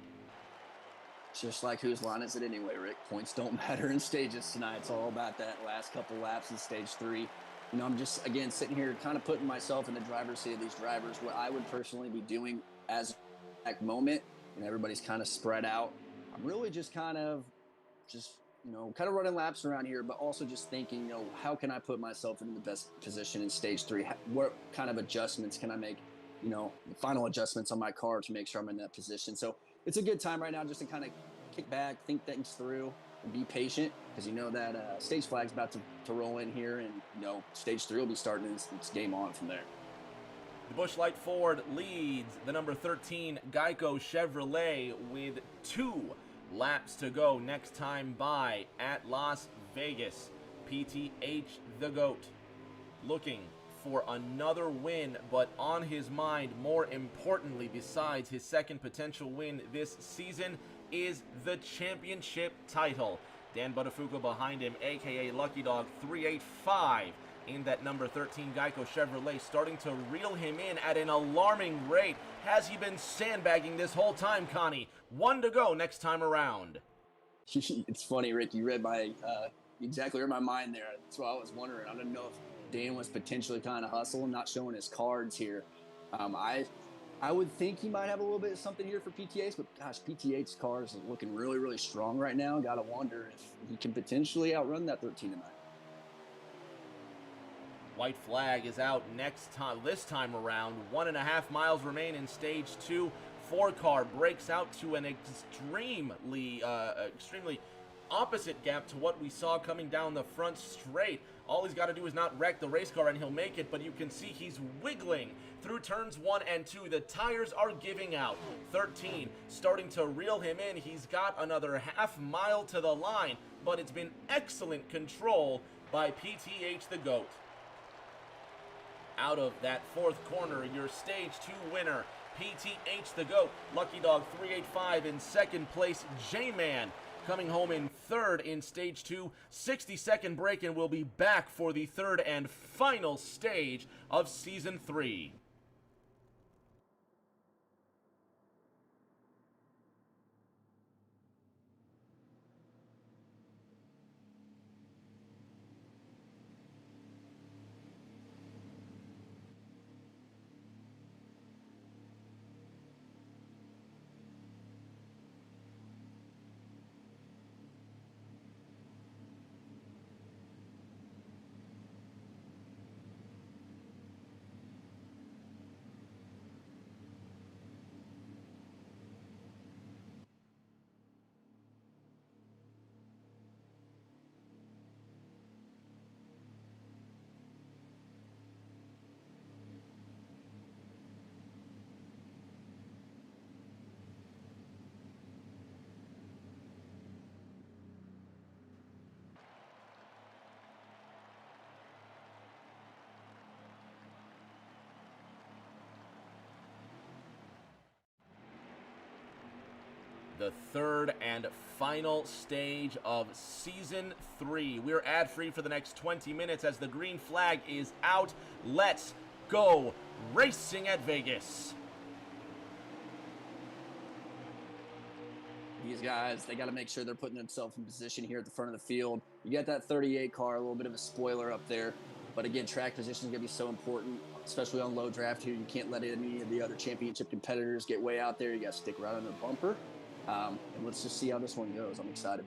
Just like whose line is it anyway, Rick? Points don't matter in stages tonight. It's all about that last couple laps in stage 3. You know, I'm just, again, sitting here kind of putting myself in the driver's seat of these drivers, what I would personally be doing as that moment, and everybody's kind of spread out. I'm really just kind of running laps around here, but also just thinking, you know, how can I put myself in the best position in stage 3? What kind of adjustments can I make, you know, the final adjustments on my car to make sure I'm in that position? So it's a good time right now just to kind of kick back, think things through, and be patient, because you know that stage flag's about to roll in here, and you know stage 3 will be starting. It's game on from there. The Busch Light Ford leads the number 13 Geico Chevrolet with 2 laps to go next time by at Las Vegas. PTH the GOAT looking for another win, but on his mind, more importantly, besides his second potential win this season, is the championship title. Dan Buttafuoco behind him, aka Lucky Dog 385 in that number 13 Geico Chevrolet, starting to reel him in at an alarming rate. Has he been sandbagging this whole time, Connie? 1 to go next time around. It's funny, Rick, you read my exactly read my mind there. That's what I was wondering. I didn't know if Dan was potentially kind of hustling, not showing his cards here. I would think he might have a little bit of something here for PTH, but gosh, PTH's cars are looking really, really strong right now. Got to wonder if he can potentially outrun that 13 tonight. White flag is out this time around. 1.5 miles remain in stage 2. 4-car breaks out to an extremely opposite gap to what we saw coming down the front straight. All he's got to do is not wreck the race car and he'll make it, but you can see he's wiggling through turns 1 and 2. The tires are giving out. 13 starting to reel him in. He's got another half mile to the line, but it's been excellent control by PTH the GOAT. Out of that 4th corner, your stage 2 winner, PTH the GOAT. Lucky Dog 385 in 2nd place. J-Man coming home in 3rd in stage 2. 60-second break, and we'll be back for the 3rd and final stage of season 3. The 3rd and final stage of season 3. We're ad-free for the next 20 minutes as the green flag is out. Let's go racing at Vegas. These guys, they got to make sure they're putting themselves in position here at the front of the field. You got that 38 car, a little bit of a spoiler up there. But again, track position is going to be so important, especially on low draft here. You can't let any of the other championship competitors get way out there. You got to stick right on the bumper. And let's just see how this one goes. I'm excited.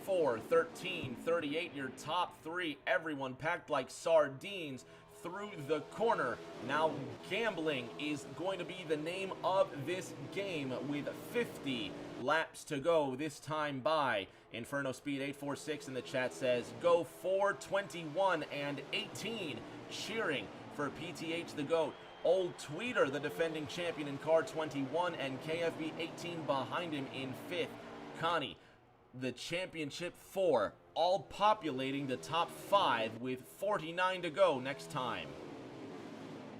Four, 13, 38, your top 3, everyone packed like sardines. through the corner. Now, gambling is going to be the name of this game with 50 laps to go, this time by Inferno Speed 846 in the chat says, go 4:21 and 18, cheering for PTH the GOAT. Old Tweeter, the defending champion in car 21, and KFB 18 behind him in 5th. Connie, the championship 4, all populating the top 5 with 49 to go next time.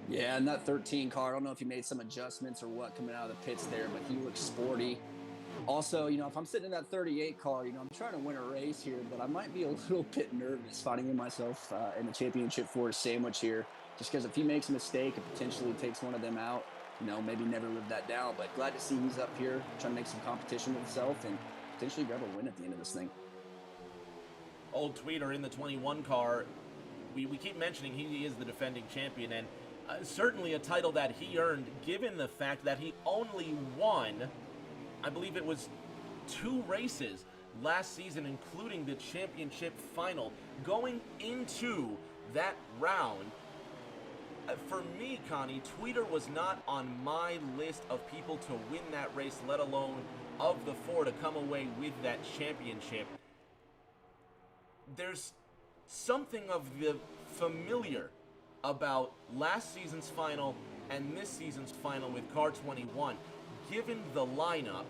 Yeah, and that 13 car, I don't know if he made some adjustments or what coming out of the pits there, but he looks sporty. Also, if I'm sitting in that 38 car, I'm trying to win a race here, but I might be a little bit nervous finding myself in the championship 4 sandwich here, just because if he makes a mistake, it potentially takes one of them out, maybe never live that down. But glad to see he's up here trying to make some competition with himself and potentially grab a win at the end of this thing. Old Tweeter in the 21 car, we keep mentioning he is the defending champion, and certainly a title that he earned given the fact that he only won, I believe it was 2 races last season, including the championship final. Going into that round, for me, Connie, Tweeter was not on my list of people to win that race, let alone of the 4 to come away with that championship. There's something of the familiar about last season's final and this season's final with car 21. Given the lineup,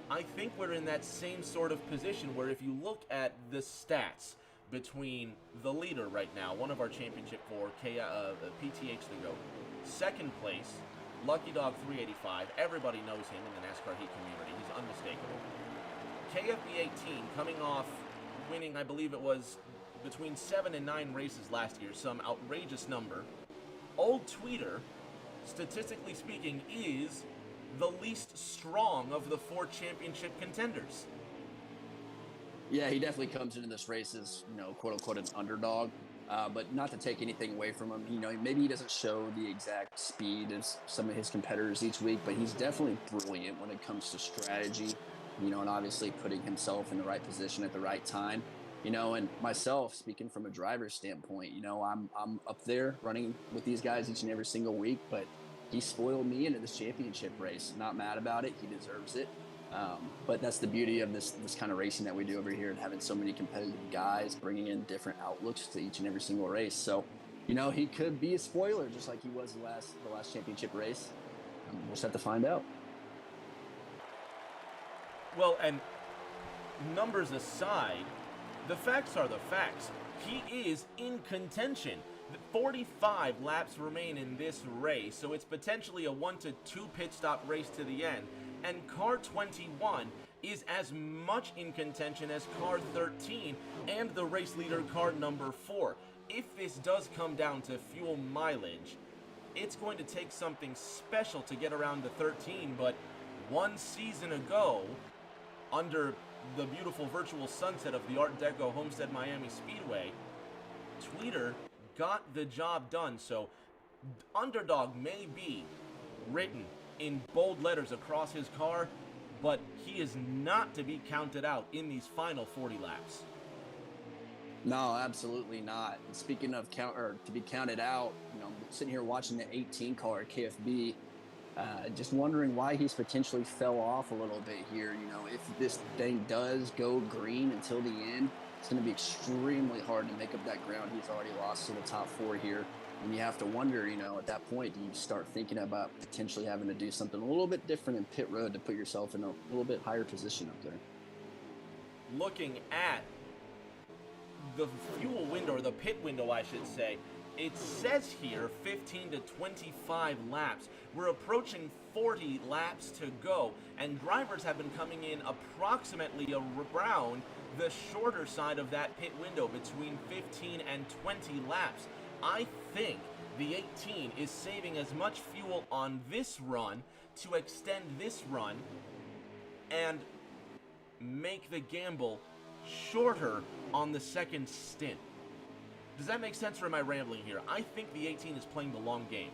I think we're in that same sort of position where if you look at the stats between the leader right now, one of our championship 4, PTH the GOAT, second place, Lucky Dog 385, everybody knows him in the NASCAR Heat community, he's unmistakable. KFB 18 coming off winning, I believe it was between 7 and 9 races last year, some outrageous number. Old Tweeter, statistically speaking, is the least strong of the 4 championship contenders. Yeah, he definitely comes into this race as, quote unquote, an underdog. But not to take anything away from him, maybe he doesn't show the exact speed as some of his competitors each week, but he's definitely brilliant when it comes to strategy, and obviously putting himself in the right position at the right time. And myself, speaking from a driver's standpoint, I'm up there running with these guys each and every single week, but he spoiled me into this championship race. Not mad about it. He deserves it. But that's the beauty of this kind of racing that we do over here, and having so many competitive guys bringing in different outlooks to each and every single race. So, he could be a spoiler just like he was the last championship race. We'll just have to find out. Well, and numbers aside, the facts are the facts. He is in contention. 45 laps remain in this race, so it's potentially a 1 to 2 pit stop race to the end. And car 21 is as much in contention as car 13 and the race leader car number 4. If this does come down to fuel mileage, it's going to take something special to get around to 13, but one season ago, under the beautiful virtual sunset of the Art Deco Homestead Miami Speedway, Tweeter got the job done. So underdog may be written in bold letters across his car, but he is not to be counted out in these final 40 laps. No, absolutely not. And speaking of to be counted out, I'm sitting here watching the 18 car at KFB, just wondering why he's potentially fell off a little bit here. If this thing does go green until the end, it's going to be extremely hard to make up that ground he's already lost to the top 4 here. And you have to wonder, at that point, do you start thinking about potentially having to do something a little bit different in pit road to put yourself in a little bit higher position up there? Looking at the fuel window, or the pit window, I should say, it says here 15 to 25 laps. We're approaching 40 laps to go, and drivers have been coming in approximately around the shorter side of that pit window, between 15 and 20 laps. I think the 18 is saving as much fuel on this run to extend this run and make the gamble shorter on the second stint. Does that make sense, or am I rambling here? I think the 18 is playing the long game.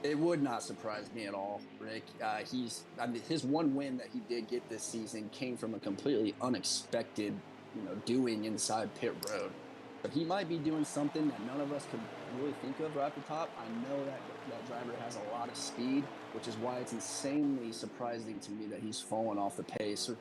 It would not surprise me at all, Rick. His one win that he did get this season came from a completely unexpected, doing inside pit road. but he might be doing something that none of us could really think of right off the top. I know that that driver has a lot of speed, which is why it's insanely surprising to me that he's fallen off the pace, or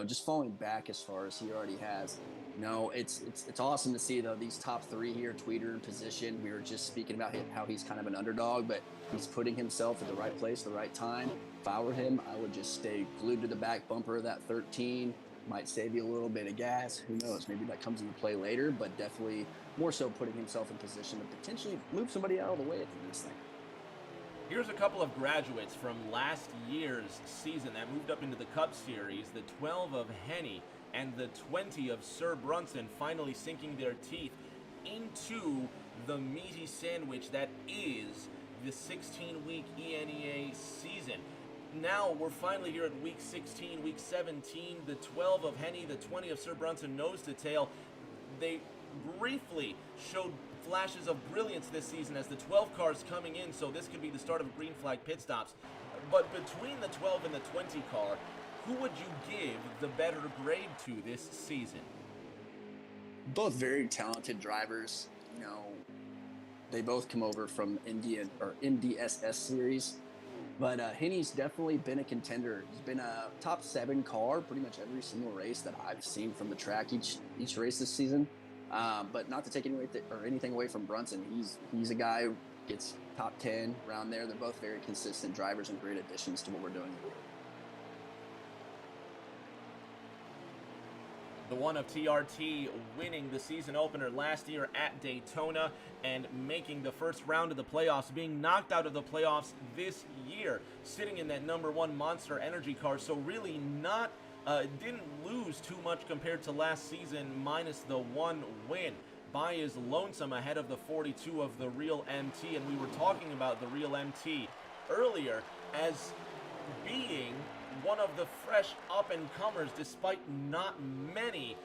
just falling back as far as he already has. It's awesome to see though these top three here, Tweeter in position. We were just speaking about how he's kind of an underdog, but he's putting himself at the right place, the right time. If I were him, I would just stay glued to the back bumper of that 13. Might save you a little bit of gas. Who knows? Maybe that comes into play later, but definitely more so putting himself in position to potentially move somebody out of the way at the end of this thing. Here's a couple of graduates from last year's season that moved up into the Cup Series. The 12 of Henny and the 20 of Sir Brunson finally sinking their teeth into the meaty sandwich that is the 16-week ENEA season. Now we're finally here at week 16, week 17. The 12 of Henny, the 20 of Sir Brunson, nose to tail. They briefly showed flashes of brilliance this season as the 12 cars coming in, so this could be the start of green flag pit stops. But between the 12 and the 20 car, who would you give the better grade to this season? Both very talented drivers. They both come over from MDSS series. But Henny's definitely been a contender. He's been a top 7 car pretty much every single race that I've seen from the track each race this season. But not to take anything away from Brunson. He's a guy who gets top 10 around there. They're both very consistent drivers and great additions to what we're doing here. The one of TRT winning the season opener last year at Daytona and making the first round of the playoffs, being knocked out of the playoffs this year, sitting in that number 1 Monster Energy car. So really didn't lose too much compared to last season, minus the 1 win. By his lonesome ahead of the 42 of the Real MT, and we were talking about the Real MT earlier as being one of the fresh up-and-comers despite not many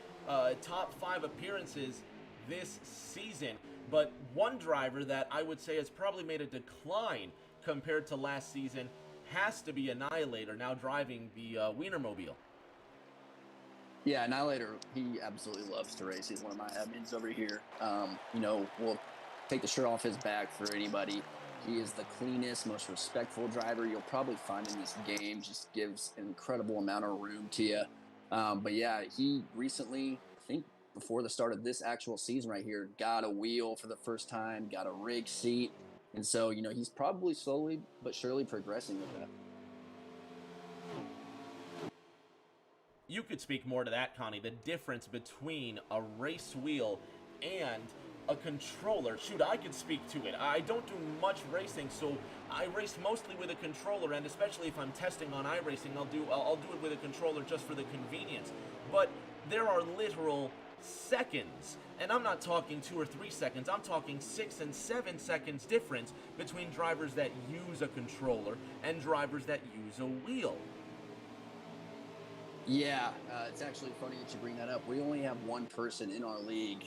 top 5 appearances this season. But one driver that I would say has probably made a decline compared to last season has to be Annihilator, now driving the Wienermobile. Yeah, Annihilator, he absolutely loves to race. He's one of my admins over here. We'll take the shirt off his back for anybody. He is the cleanest, most respectful driver you'll probably find in this game. Just gives an incredible amount of room to you. But yeah, he recently, I think before the start of this actual season right here, got a wheel for the first time, got a rig seat. And so, he's probably slowly but surely progressing with that. You could speak more to that, Connie, the difference between a race wheel and a controller. Shoot, I could speak to it. I don't do much racing, so I race mostly with a controller, and especially if I'm testing on iRacing, I'll do it with a controller just for the convenience. But there are literal seconds, and I'm not talking 2 or 3 seconds, I'm talking 6 and 7 seconds difference between drivers that use a controller and drivers that use a wheel. Yeah, it's actually funny that you bring that up. We only have one person in our league.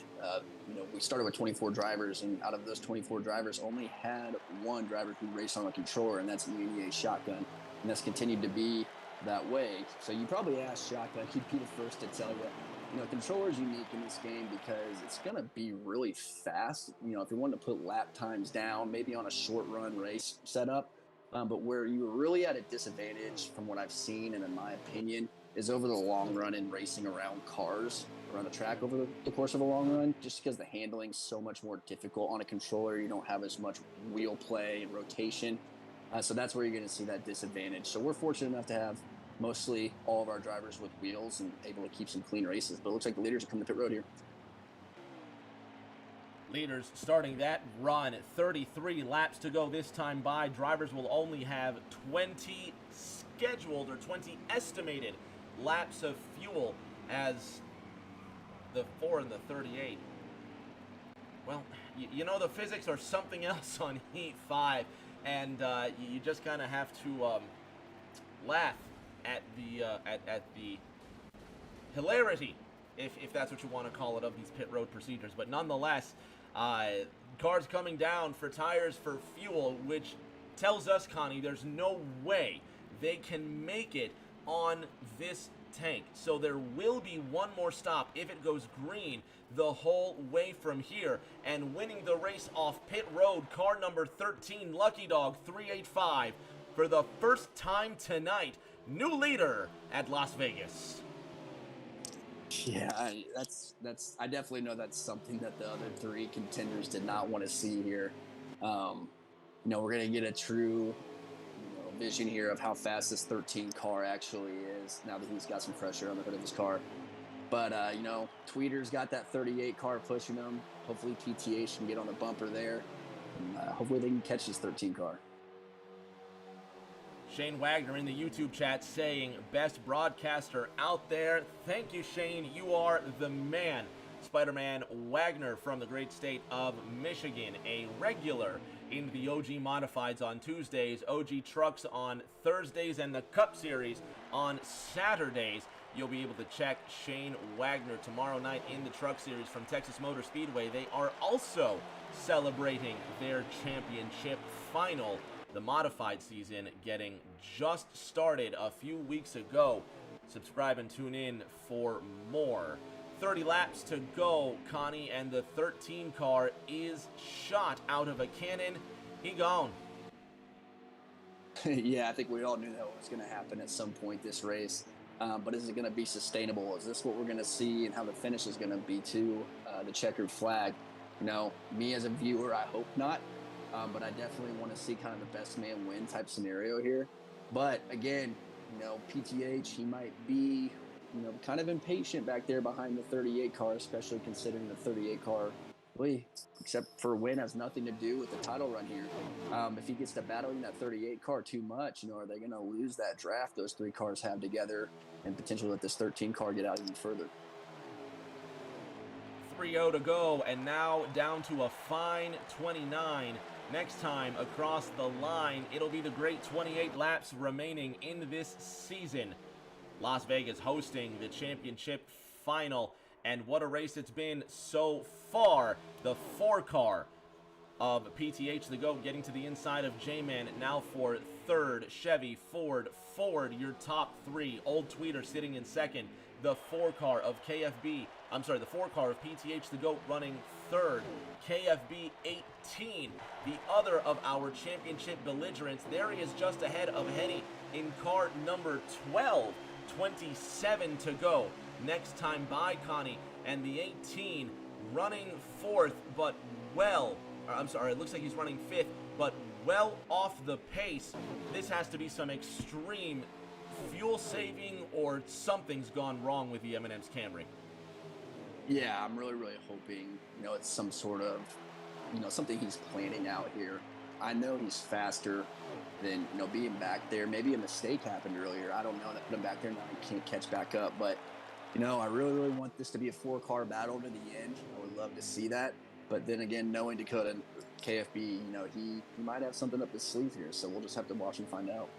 We started with 24 drivers, and out of those 24 drivers, only had one driver who raced on a controller, and that's ENEA Shotgun. And that's continued to be that way. So you probably asked Shotgun, he'd be the first to tell you, controller is unique in this game because it's going to be really fast. If you want to put lap times down, maybe on a short run race setup, but where you're really at a disadvantage from what I've seen, and in my opinion, is over the long run in racing around cars, around the track over the course of a long run, just because the handling's so much more difficult on a controller. You don't have as much wheel play and rotation. So that's where you're going to see that disadvantage. So we're fortunate enough to have mostly all of our drivers with wheels and able to keep some clean races. But it looks like the leaders are coming to pit road here. Leaders starting that run, 33 laps to go this time by. Drivers will only have 20 scheduled or 20 estimated laps of fuel as the 4 and the 38. Well, the physics are something else on Heat 5, and you just kind of have to laugh at the hilarity, if that's what you want to call it, of these pit road procedures. But nonetheless, cars coming down for tires, for fuel, which tells us, Connie, there's no way they can make it on this tank. So there will be one more stop if it goes green the whole way from here. And winning the race off pit road, car number 13, Lucky Dog 385, for the first time tonight, new leader at Las Vegas. Yeah, I definitely know that's something that the other three contenders did not want to see here. We're going to get a true vision here of how fast this 13 car actually is now that he's got some fresh air on the hood of his car. But, Tweeter's got that 38 car pushing him. Hopefully PTH can get on the bumper there. And, hopefully they can catch this 13 car. Shane Wagner in the YouTube chat saying, best broadcaster out there. Thank you, Shane. You are the man. Spider-Man Wagner from the great state of Michigan, a regular in the OG Modifieds on Tuesdays, OG Trucks on Thursdays, and the Cup Series on Saturdays. You'll be able to check Shane Wagner tomorrow night in the Truck Series from Texas Motor Speedway. They are also celebrating their championship final. The modified season getting just started a few weeks ago. Subscribe and tune in for more. 30 laps to go, Connie, and the 13 car is shot out of a cannon. He gone. Yeah, I think we all knew that was going to happen at some point this race. But is it going to be sustainable? Is this what we're going to see and how the finish is going to be too? The checkered flag. Me as a viewer, I hope not. But I definitely want to see kind of the best man win type scenario here. But again, PTH, he might be, kind of impatient back there behind the 38 car, especially considering the 38 car, really, except for a win, has nothing to do with the title run here. If he gets to battling that 38 car too much, are they going to lose that draft those three cars have together and potentially let this 13 car get out even further? 3-0 to go, and now down to a fine 29. Next time across the line, it'll be the great 28 laps remaining in this season. Las Vegas hosting the championship final, and what a race it's been so far. The 4 car of PTH the GOAT getting to the inside of J-Man now for third. Chevy, Ford, your top 3. Old Tweeter sitting in second. The 4 car of KFB, the 4 car of PTH the GOAT running third. KFB 18, the other of our championship belligerents. There he is just ahead of Henny in car number 12. 27 to go. Next time by, Connie, and the 18 running fourth, but it looks like he's running fifth, but well off the pace. This has to be some extreme fuel saving or something's gone wrong with the M&M's Camry. Yeah, I'm really, really hoping, it's some sort of, something he's planning out here. I know he's faster than, being back there. Maybe a mistake happened earlier. I don't know. That put him back there now. He can't catch back up. But, I really, really want this to be a 4-car battle to the end. I would love to see that. But then again, knowing Dakota and KFB, he might have something up his sleeve here. So we'll just have to watch and find out.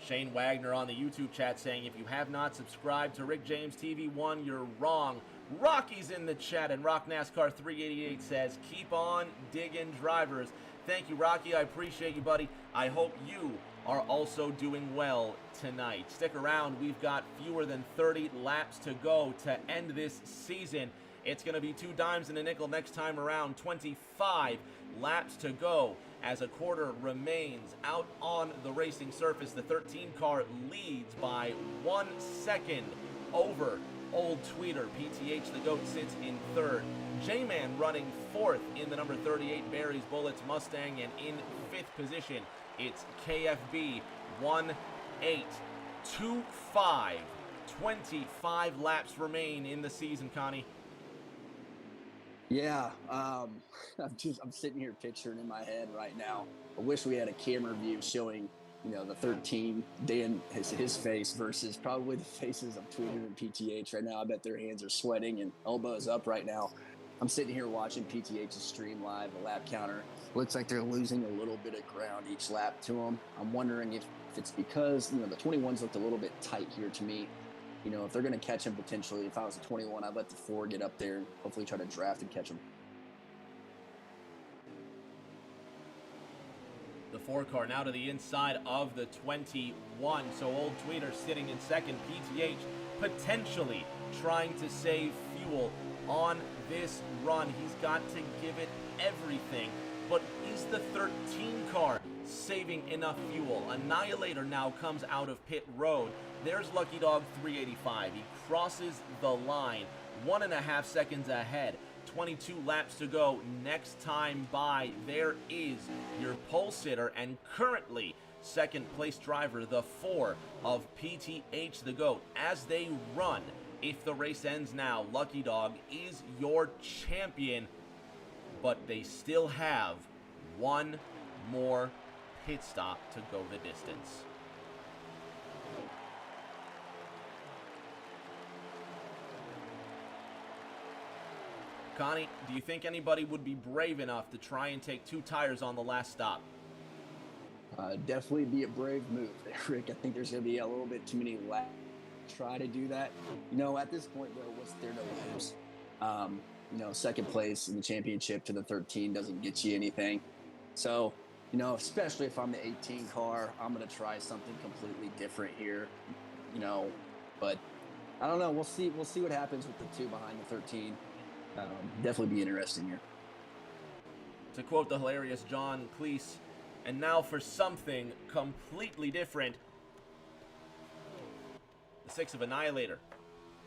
Shane Wagner on the YouTube chat saying, if you have not subscribed to Rick James TV1, you're wrong. Rocky's in the chat, and Rock NASCAR 388 says, keep on digging, drivers. Thank you, Rocky. I appreciate you, buddy. I hope you are also doing well tonight. Stick around. We've got fewer than 30 laps to go to end this season. It's going to be 2 dimes and a nickel next time around. 25 laps to go as a quarter remains out on the racing surface. The 13 car leads by 1 second over Old Tweeter. PTH the GOAT sits in third. J-Man running fourth in the number 38 Barry's Bullets Mustang, and in fifth position it's KFB 1-8-2-5. 25 laps remain in the season, Connie. Yeah, I'm sitting here picturing in my head right now. I wish we had a camera view showing, the 13, Dan, his face versus probably the faces of Tweeter and PTH right now. I bet their hands are sweating and elbows up right now. I'm sitting here watching PTH's stream live, the lap counter. Looks like they're losing a little bit of ground each lap to them. I'm wondering if it's because, the 21s looked a little bit tight here to me. If they're going to catch him potentially, if I was a 21, I'd let the 4 get up there and hopefully try to draft and catch him. The 4 car now to the inside of the 21. So Old Tweeter sitting in second. PTH potentially trying to save fuel on this run. He's got to give it everything. But is the 13 car saving enough fuel? Annihilator now comes out of pit road. There's Lucky Dog 385. He crosses the line 1.5 seconds ahead. 22 laps to go. Next time by, there is your pole sitter and currently second place driver, the 4 of PTH the GOAT. As they run, if the race ends now, Lucky Dog is your champion, but they still have one more pit stop to go the distance. Connie, do you think anybody would be brave enough to try and take 2 tires on the last stop? Definitely be a brave move there, Rick. I think there's going to be a little bit too many laps to try to do that. You know, at this point, though, what's there to lose? You know, second place in the championship to the 13 doesn't get you anything. So, you know, especially if I'm the 18 car, I'm going to try something completely different here, you know. But I don't know. We'll see what happens with the 2 behind the 13. Definitely be interesting here. To quote the hilarious John Cleese, and now for something completely different. The 6 of Annihilator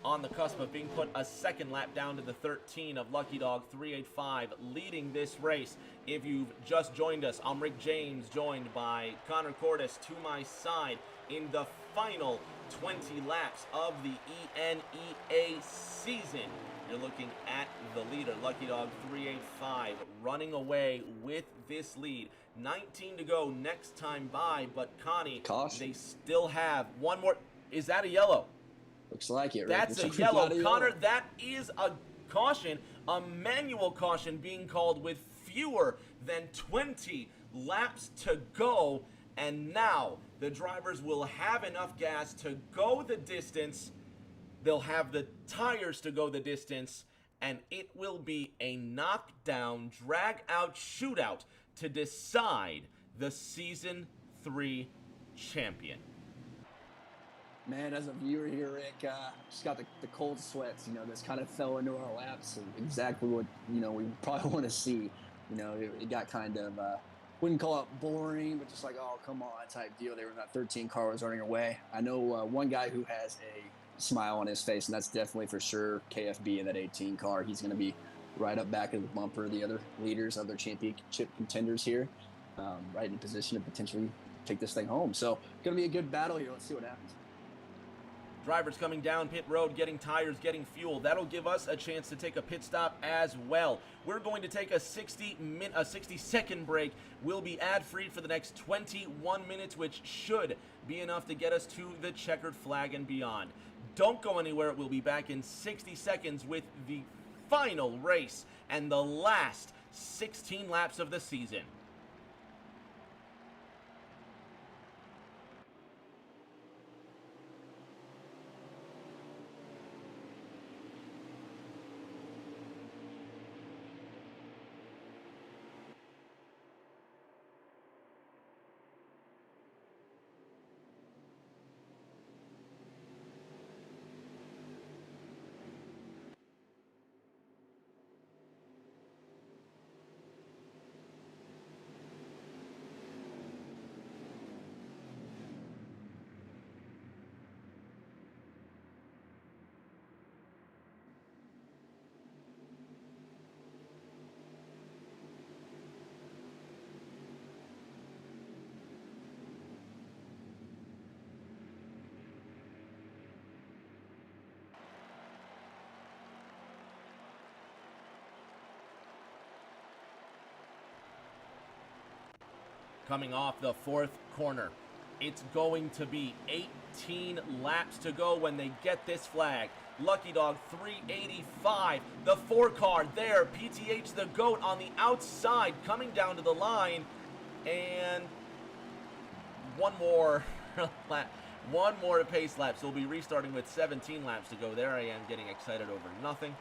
on the cusp of being put a second lap down to the 13 of Lucky Dog 385, leading this race. If you've just joined us, I'm Rick James, joined by Connor Cordes to my side in the final 20 laps of the ENEA season. You're looking at the leader, Lucky Dog 385, running away with this lead. 19 to go next time by, but Connie, Caution. they still have one more. Is that a yellow? Looks like it, Rick. That's a yellow. Connor, that is a caution, a manual caution being called with fewer than 20 laps to go. And now the drivers will have enough gas to go the distance. They'll have the tires to go the distance, and it will be a knockdown, drag-out shootout to decide the Season 3 champion. Man, as a viewer here, Rick, just got the cold sweats. You know, this kind of fell into our laps. And exactly what, you know, we probably want to see. You know, it got kind of, wouldn't call it boring, but just like, oh, come on, type deal. They were in that 13 car was running away. I know one guy who has a smile on his face, and that's definitely for sure KFB in that 18 car. He's going to be right up back of the bumper, the other leaders, other championship contenders here, right in position to potentially take this thing home. So going to be a good battle here. Let's see what happens. Drivers coming down pit road, getting tires, getting fuel. That'll give us a chance to take a pit stop as well. We're going to take a 60-second break. We'll be ad-free for the next 21 minutes, which should be enough to get us to the checkered flag and beyond. Don't go anywhere. We'll be back in 60 seconds with the final race and the last 16 laps of the season. Coming off the 4th corner, it's going to be 18 laps to go when they get this flag. Lucky Dog 385, the 4 car there, PTH the GOAT on the outside coming down to the line, and one more lap, one more pace lap. So we'll be restarting with 17 laps to go. There I am getting excited over nothing.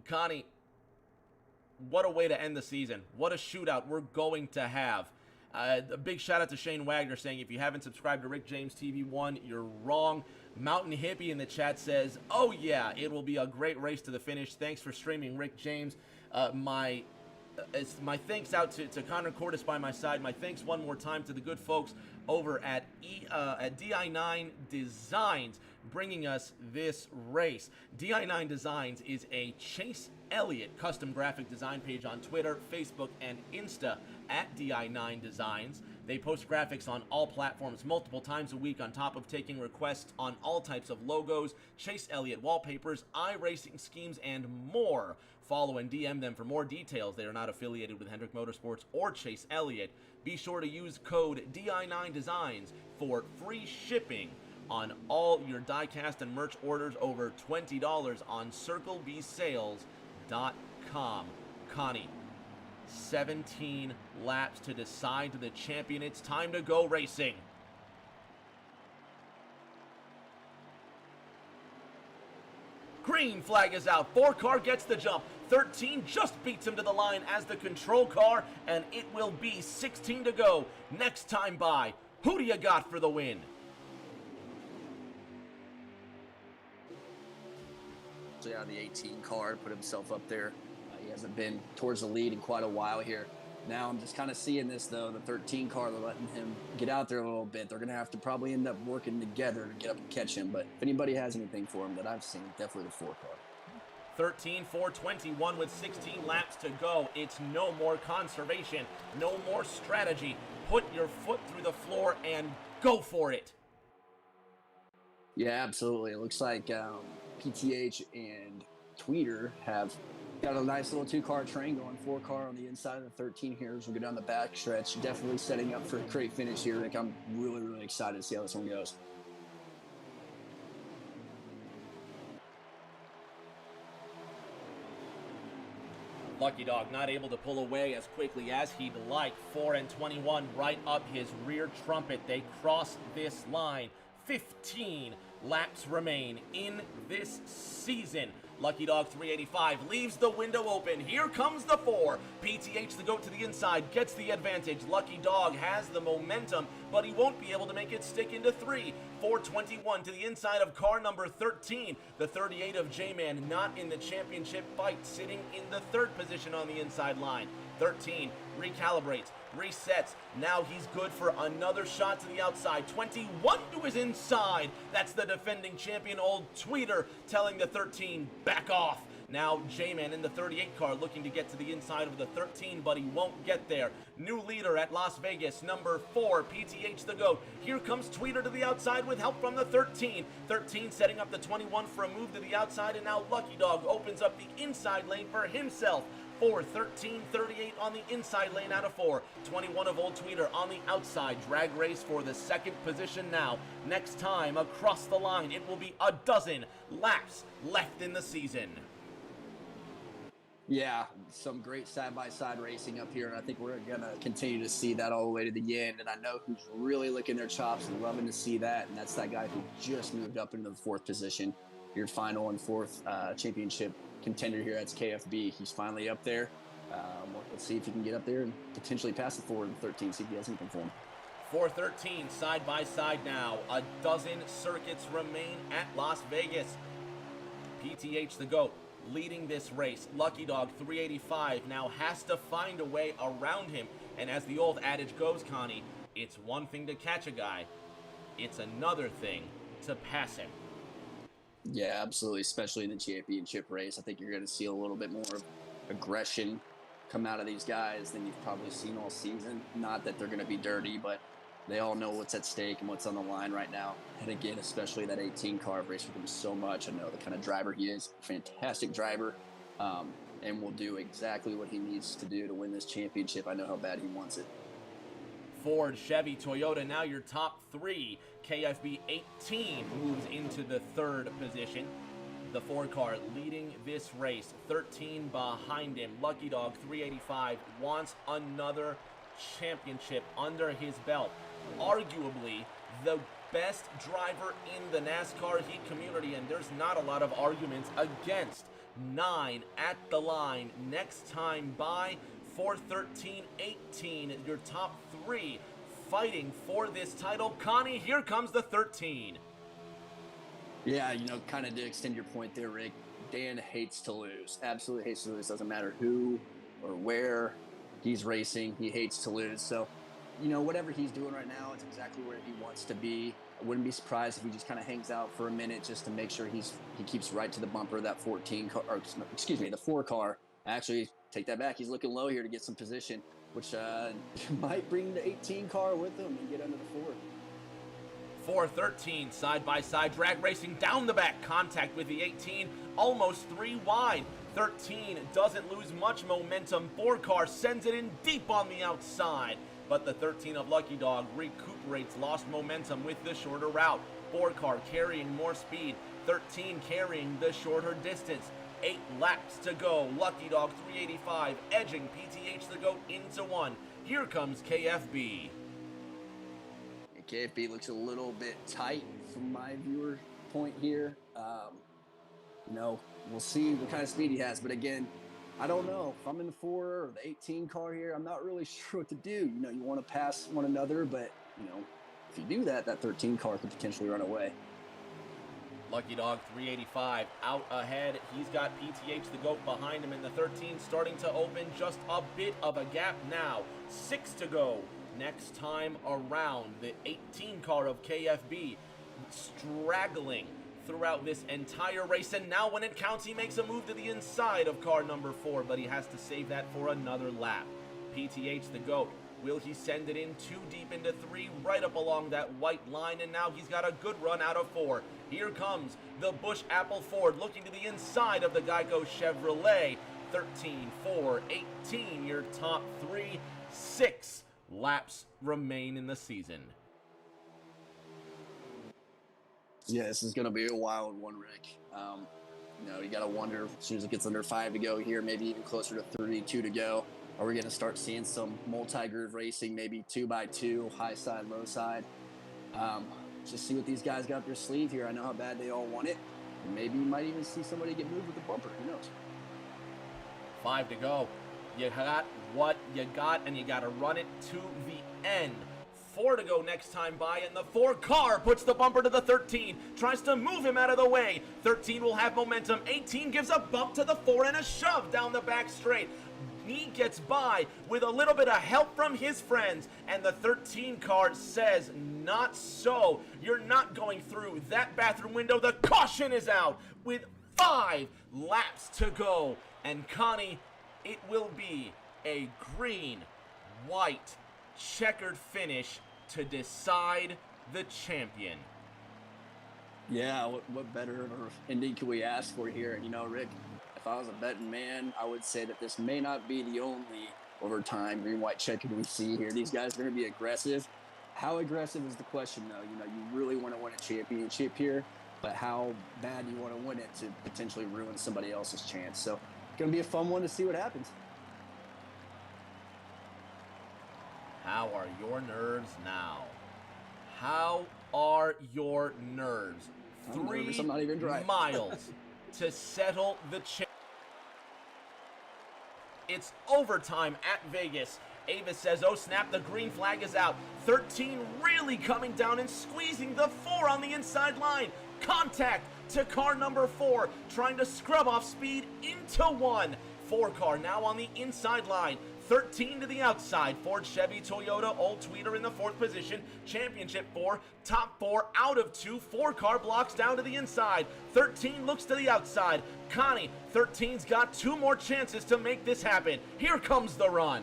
Connie, what a way to end the season. What a shootout we're going to have. A big shout out to Shane Wagner saying, if you haven't subscribed to Rick James TV1, you're wrong. Mountain Hippie in the chat says, oh yeah, it will be a great race to the finish. Thanks for streaming, Rick James. My thanks out to Connor Cordes by my side. My thanks one more time to the good folks over at di9 Designs, bringing us this race. di9 Designs is a Chase Elliott custom graphic design page on Twitter, Facebook, and Insta at di9 Designs. They post graphics on all platforms multiple times a week, on top of taking requests on all types of logos, Chase Elliott wallpapers, iRacing schemes, and more. Follow and DM them for more details. They are not affiliated with Hendrick Motorsports or Chase Elliott. Be sure to use code di9 Designs for free shipping on all your diecast and merch orders over $20 on CircleBSales.com. Connie, 17 laps to decide the champion. It's time to go racing. Green flag is out. 4 car gets the jump. 13 just beats him to the line as the control car, and it will be 16 to go. Next time by. Who do you got for the win? Out of the 18 car, put himself up there. He hasn't been towards the lead in quite a while here. Now I'm just kind of seeing this, though. The 13 car, they're letting him get out there a little bit. They're going to have to probably end up working together to get up and catch him. But if anybody has anything for him that I've seen, definitely the 4 car. 13, 421 with 16 laps to go. It's no more conservation, no more strategy. Put your foot through the floor and go for it. Yeah, absolutely. It looks like PTH and Tweeter have got a nice little 2-car train going. 4 car on the inside of the 13 here as we go down the back stretch. Definitely setting up for a great finish here, Rick. I'm really, really excited to see how this one goes. Lucky Dog not able to pull away as quickly as he'd like. 4 and 21 right up his rear trumpet. They cross this line. 15 laps remain in this season. Lucky Dog 385 leaves the window open. Here comes the 4. PTH, the goat to the inside, gets the advantage. Lucky Dog has the momentum, but he won't be able to make it stick into 3. 421 to the inside of car number 13. The 38 of J-Man not in the championship fight, sitting in the 3rd position on the inside line. 13 recalibrates, resets. Now he's good for another shot to the outside. 21 to his inside. That's the defending champion, old Tweeter, telling the 13, back off. Now J-Man in the 38 car looking to get to the inside of the 13, but he won't get there. New leader at Las Vegas, number 4, PTH the GOAT. Here comes Tweeter to the outside with help from the 13. 13 setting up the 21 for a move to the outside, and now Lucky Dog opens up the inside lane for himself. 4, 13, 38 on the inside lane out of 4. 21 of old Tweeter on the outside. Drag race for the 2nd position now. Next time across the line, it will be a dozen laps left in the season. Yeah, some great side-by-side racing up here, and I think we're going to continue to see that all the way to the end. And I know who's really licking their chops and loving to see that, and that's that guy who just moved up into the 4th position. Your final and 4th championship contender here. That's KFB. He's finally up there. Let's see if he can get up there and potentially pass the 4 and 13, see if he has anything for him. 413 side by side now. A dozen circuits remain at Las Vegas. PTH the GOAT leading this race. Lucky Dog 385 now has to find a way around him. And as the old adage goes, Connie, it's one thing to catch a guy. It's another thing to pass him. Yeah, absolutely, especially in the championship race. I think you're going to see a little bit more of aggression come out of these guys than you've probably seen all season. Not that they're going to be dirty, but they all know what's at stake and what's on the line right now. And again, especially that 18 car, I've raced with him so much. I know the kind of driver he is. Fantastic driver, and will do exactly what he needs to do to win this championship. I know how bad he wants it. Ford, Chevy, Toyota, now your top 3. KFB 18 moves into the 3rd position. The Ford car leading this race, 13 behind him. Lucky Dog 385 wants another championship under his belt. Arguably the best driver in the NASCAR Heat community, and there's not a lot of arguments against. 9 at the line. Next time by 4-13-18, your top three fighting for this title. Connie, here comes the 13. Yeah, you know, kind of to extend your point there, Rick, Dan hates to lose. Absolutely hates to lose. Doesn't matter who or where he's racing. He hates to lose. So, you know, whatever he's doing right now, it's exactly where he wants to be. I wouldn't be surprised if he just kind of hangs out for a minute just to make sure he keeps right to the bumper of that 14 car, or excuse me, the 4 car. Actually, take that back. He's looking low here to get some position, which might bring the 18 car with him and get under the 4. 4-13, side-by-side drag racing down the back, contact with the 18, almost 3 wide. 13 doesn't lose much momentum. 4 car sends it in deep on the outside, but the 13 of Lucky Dog recuperates lost momentum with the shorter route. 4 car carrying more speed, 13 carrying the shorter distance. 8 laps to go. Lucky Dog 385 edging PTH the GOAT into 1. Here comes KFB. KFB looks a little bit tight from my viewer point here. You know, we'll see what kind of speed he has. But again, I don't know. If I'm in the 4 or the 18 car here, I'm not really sure what to do. You know, you want to pass one another, but, you know, if you do that, that 13 car could potentially run away. Lucky Dog 385 out ahead. He's got PTH the GOAT behind him in the 13, starting to open just a bit of a gap now. 6 to go. Next time around, the 18 car of KFB straggling throughout this entire race, and now when it counts, he makes a move to the inside of car number 4, but he has to save that for another lap. PTH the GOAT, will he send it in too deep into 3, right up along that white line, and now he's got a good run out of 4. Here comes the Busch Apple Ford, looking to the inside of the Geico Chevrolet. 13, 4, 18, your top 3, 6 laps remain in the season. Yeah, this is going to be a wild one, Rick. You know, you got to wonder, as soon as it gets under 5 to go here, maybe even closer to 32 to go, are we going to start seeing some multi-groove racing, maybe 2x2, high side, low side? Just see what these guys got up their sleeve here. I know how bad they all want it. And maybe you might even see somebody get moved with the bumper. Who knows? 5 to go. You got what you got, and you got to run it to the end. 4 to go next time by, and the 4 car puts the bumper to the 13, tries to move him out of the way. 13 will have momentum. 18 gives a bump to the 4 and a shove down the back straight. He gets by with a little bit of help from his friends, and the 13 car says, not so. You're not going through that bathroom window. The caution is out with 5 laps to go. And Connie, it will be a green, white, checkered finish to decide the champion. Yeah, what better ending can we ask for here? You know, Rick, if I was a betting man, I would say that this may not be the only overtime green, white checkered we see here. These guys are going to be aggressive. How aggressive is the question, though? You know, you really want to win a championship here, but how bad do you want to win it to potentially ruin somebody else's chance? So, going to be a fun one to see what happens. How are your nerves now? How are your nerves? I'm 3 nervous, I'm not even driving. miles to settle the It's overtime at Vegas. Avis says, oh snap, the green flag is out. 13 really coming down and squeezing the 4 on the inside line. Contact to car number 4, trying to scrub off speed into 1. 4 car now on the inside line. 13 to the outside. Ford, Chevy, Toyota, Old Tweeter in the 4th position. Championship 4, top 4 out of 2. 4 car blocks down to the inside. 13 looks to the outside. Connie, 13's got 2 more chances to make this happen. Here comes the run.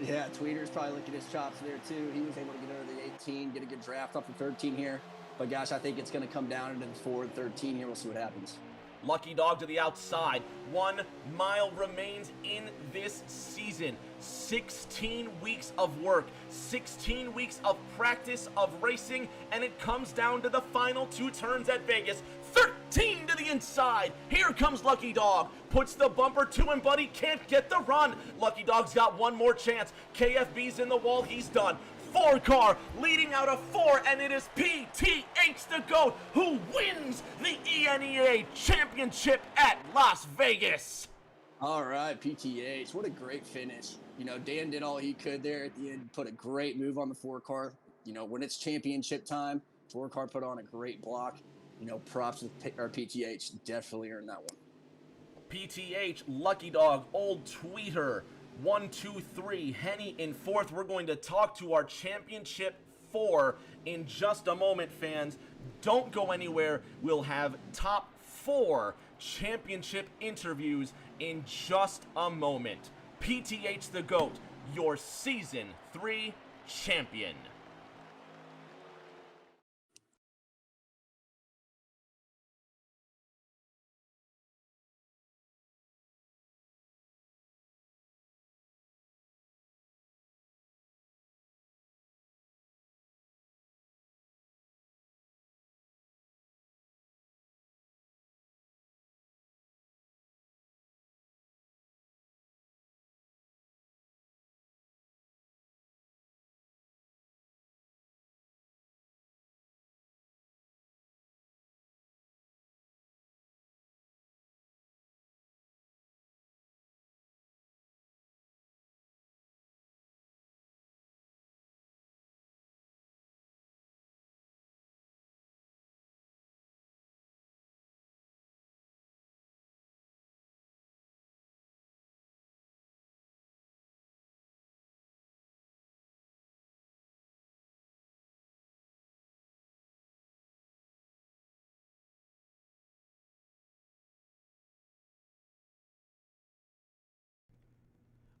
Yeah, Tweeter's probably licking his chops there too. He was able to get under the 18, get a good draft off the 13 here. But gosh, I think it's going to come down into the 4 and 13 here. We'll see what happens. Lucky Dog to the outside. 1 mile remains in this season. 16 weeks of work, 16 weeks of practice of racing, and it comes down to the final 2 turns at Vegas. 13 to the inside. Here comes Lucky Dog. Puts the bumper to him, but he can't get the run. Lucky Dog's got 1 more chance. KFB's in the wall. He's done. 4 car leading out of 4, and it is PTH the GOAT who wins the ENEA championship at Las Vegas. All right, PTH. What a great finish. Dan did all he could there at the end, put a great move on the four car. When it's championship time, four car put on a great block. Props to our PTH. Definitely earned that one. PTH, Lucky Dog, Old Tweeter, 123, Henny in fourth. We're going to talk to our championship 4 in just a moment, fans. Don't go anywhere. We'll have top 4 championship interviews in just a moment. PTH the GOAT, your season 3 champion.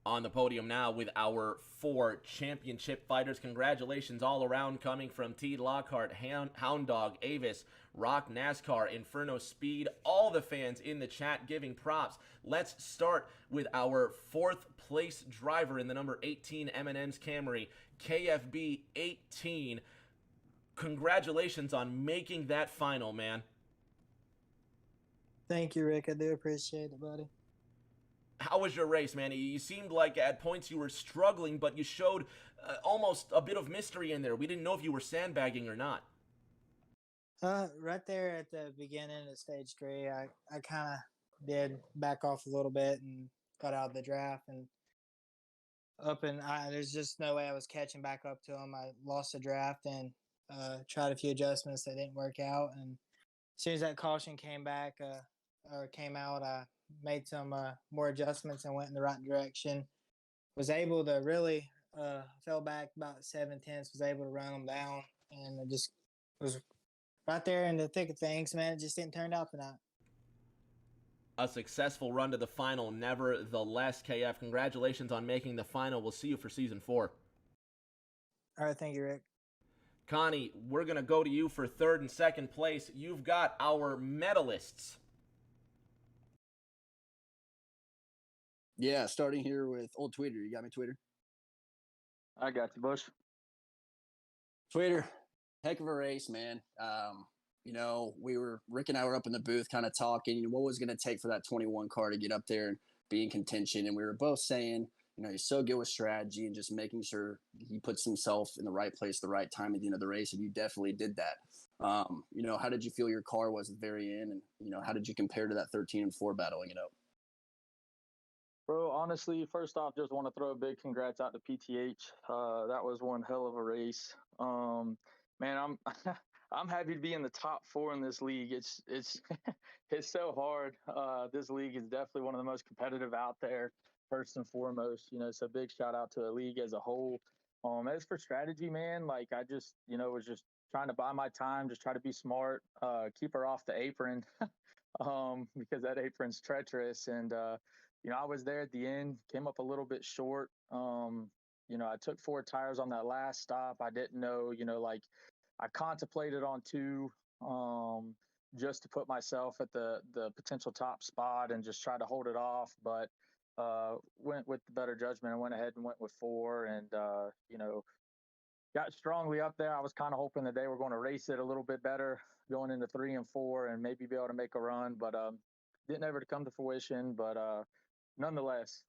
On the podium now with our 4 championship fighters. Congratulations all around, coming from T. Lockhart, Hound Dog, Avis, Rock NASCAR, Inferno Speed, all the fans in the chat giving props. Let's start with our 4th place driver in the number 18 M&M's Camry, KFB 18. Congratulations on making that final, man. Thank you, Rick. I do appreciate it, buddy. How was your race, man? You seemed like at points you were struggling, but you showed almost a bit of mystery in there. We didn't know if you were sandbagging or not. Right there at the beginning of stage 3, I kind of did back off a little bit and got out of the draft and there's just no way I was catching back up to him. I lost the draft and tried a few adjustments that didn't work out. And as soon as that caution came out, I made some more adjustments and went in the right direction. Was able to really fell back about 7/10, was able to run them down, and it just was right there in the thick of things, man. It just didn't turn out tonight. A successful run to the final, nevertheless. KF, congratulations on making the final. We'll see you for season 4. All right, thank you, Rick. Connie, we're going to go to you for 3rd and 2nd place. You've got our medalists. Yeah, starting here with Old Tweeter. You got me, Tweeter? I got you, Bush. Tweeter, heck of a race, man. Rick and I were up in the booth kind of talking, what was going to take for that 21 car to get up there and be in contention. And we were both saying, he's so good with strategy and just making sure he puts himself in the right place, the right time at the end of the race. And you definitely did that. How did you feel your car was at the very end? And, how did you compare to that 13 and 4 battling it up? Bro, honestly, first off, just want to throw a big congrats out to PTH. That was one hell of a race. Man, I'm I'm happy to be in the top 4 in this league. It's it's so hard. This league is definitely one of the most competitive out there, first and foremost. So big shout out to the league as a whole. As for strategy, man, like I just was just trying to buy my time, just try to be smart, keep her off the apron, because that apron's treacherous. And I was there at the end, came up a little bit short. I took 4 tires on that last stop. I didn't know, like I contemplated on 2, just to put myself at the potential top spot and just try to hold it off. But went with the better judgment and went ahead and went with 4 and, got strongly up there. I was kind of hoping that they were going to race it a little bit better going into 3 and 4 and maybe be able to make a run, but didn't ever come to fruition. But nonetheless,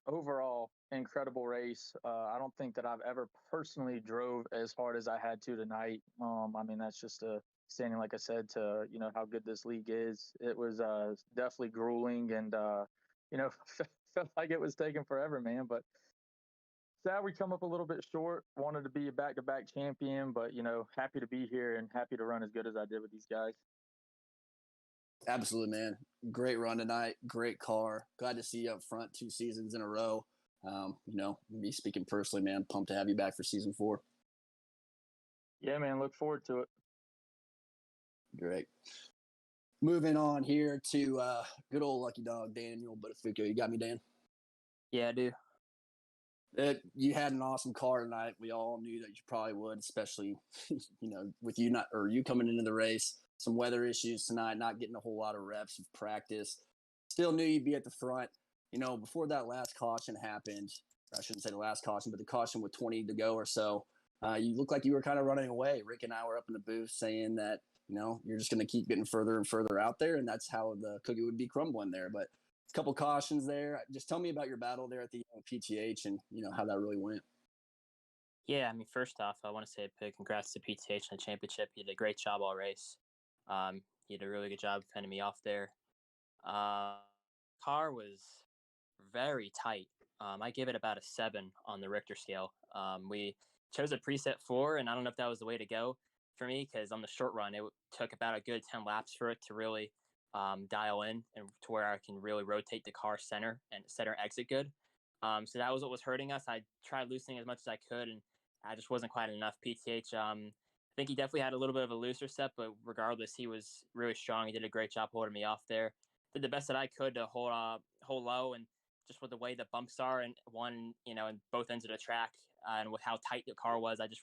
overall, incredible race. I don't think that I've ever personally drove as hard as I had to tonight. That's just standing, like I said, to how good this league is. It was definitely grueling, and you know, felt like it was taking forever, man. But sad we come up a little bit short. Wanted to be a back-to-back champion, but you know, happy to be here and happy to run as good as I did with these guys. Absolutely, man. Great run tonight. Great car. Glad to see you up front 2 seasons in a row. Me speaking personally, man, pumped to have you back for season 4. Yeah, man, look forward to it. Great. Moving on here to good old lucky dog Daniel Buttafuoco. You got me, Dan? Yeah, I do. You had an awesome car tonight. We all knew that you probably would, especially with you coming into the race. Some weather issues tonight, not getting a whole lot of reps of practice. Still knew you'd be at the front. Before that last caution happened, I shouldn't say the last caution, but the caution with 20 to go or so, you looked like you were kind of running away. Rick and I were up in the booth saying that, you're just going to keep getting further and further out there, and that's how the cookie would be crumbling there. But a couple cautions there. Just tell me about your battle there at the PTH and, how that really went. Yeah, I mean, first off, I want to say a big congrats to PTH on the championship. You did a great job all race. You did a really good job fending me off there. Car was very tight. I gave it about a 7 on the Richter scale. We chose a preset 4, and I don't know if that was the way to go for me, because on the short run, it took about a good 10 laps for it to really dial in and to where I can really rotate the car center and center exit good. So that was what was hurting us. I tried loosening as much as I could, and I just wasn't quite enough. PTH, I think he definitely had a little bit of a looser set, but regardless, he was really strong. He did a great job holding me off there. Did the best that I could to hold low, and just with the way the bumps are and in both ends of the track, and with how tight the car was, I just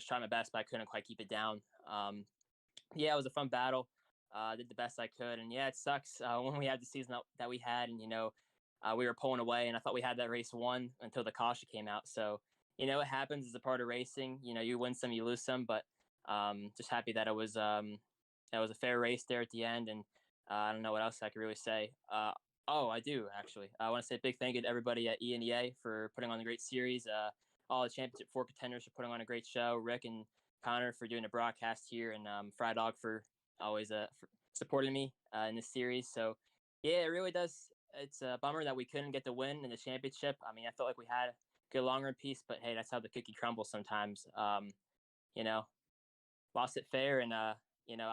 tried my best, but I couldn't quite keep it down. Yeah, it was a fun battle. Did the best I could, and yeah, it sucks when we had the season that we had, and we were pulling away, and I thought we had that race won until the caution came out. So it happens as a part of racing. You win some, you lose some, but just happy that it was a fair race there at the end, and I don't know what else I could really say. I do actually. I want to say a big thank you to everybody at ENEA for putting on the great series. All the Championship 4 contenders for putting on a great show. Rick and Connor for doing a broadcast here, and Fry Dog for always for supporting me in this series. So yeah, it really does. It's a bummer that we couldn't get the win in the championship. I mean, I felt like we had a good long run piece, but hey, that's how the cookie crumbles sometimes. Lost it fair, and I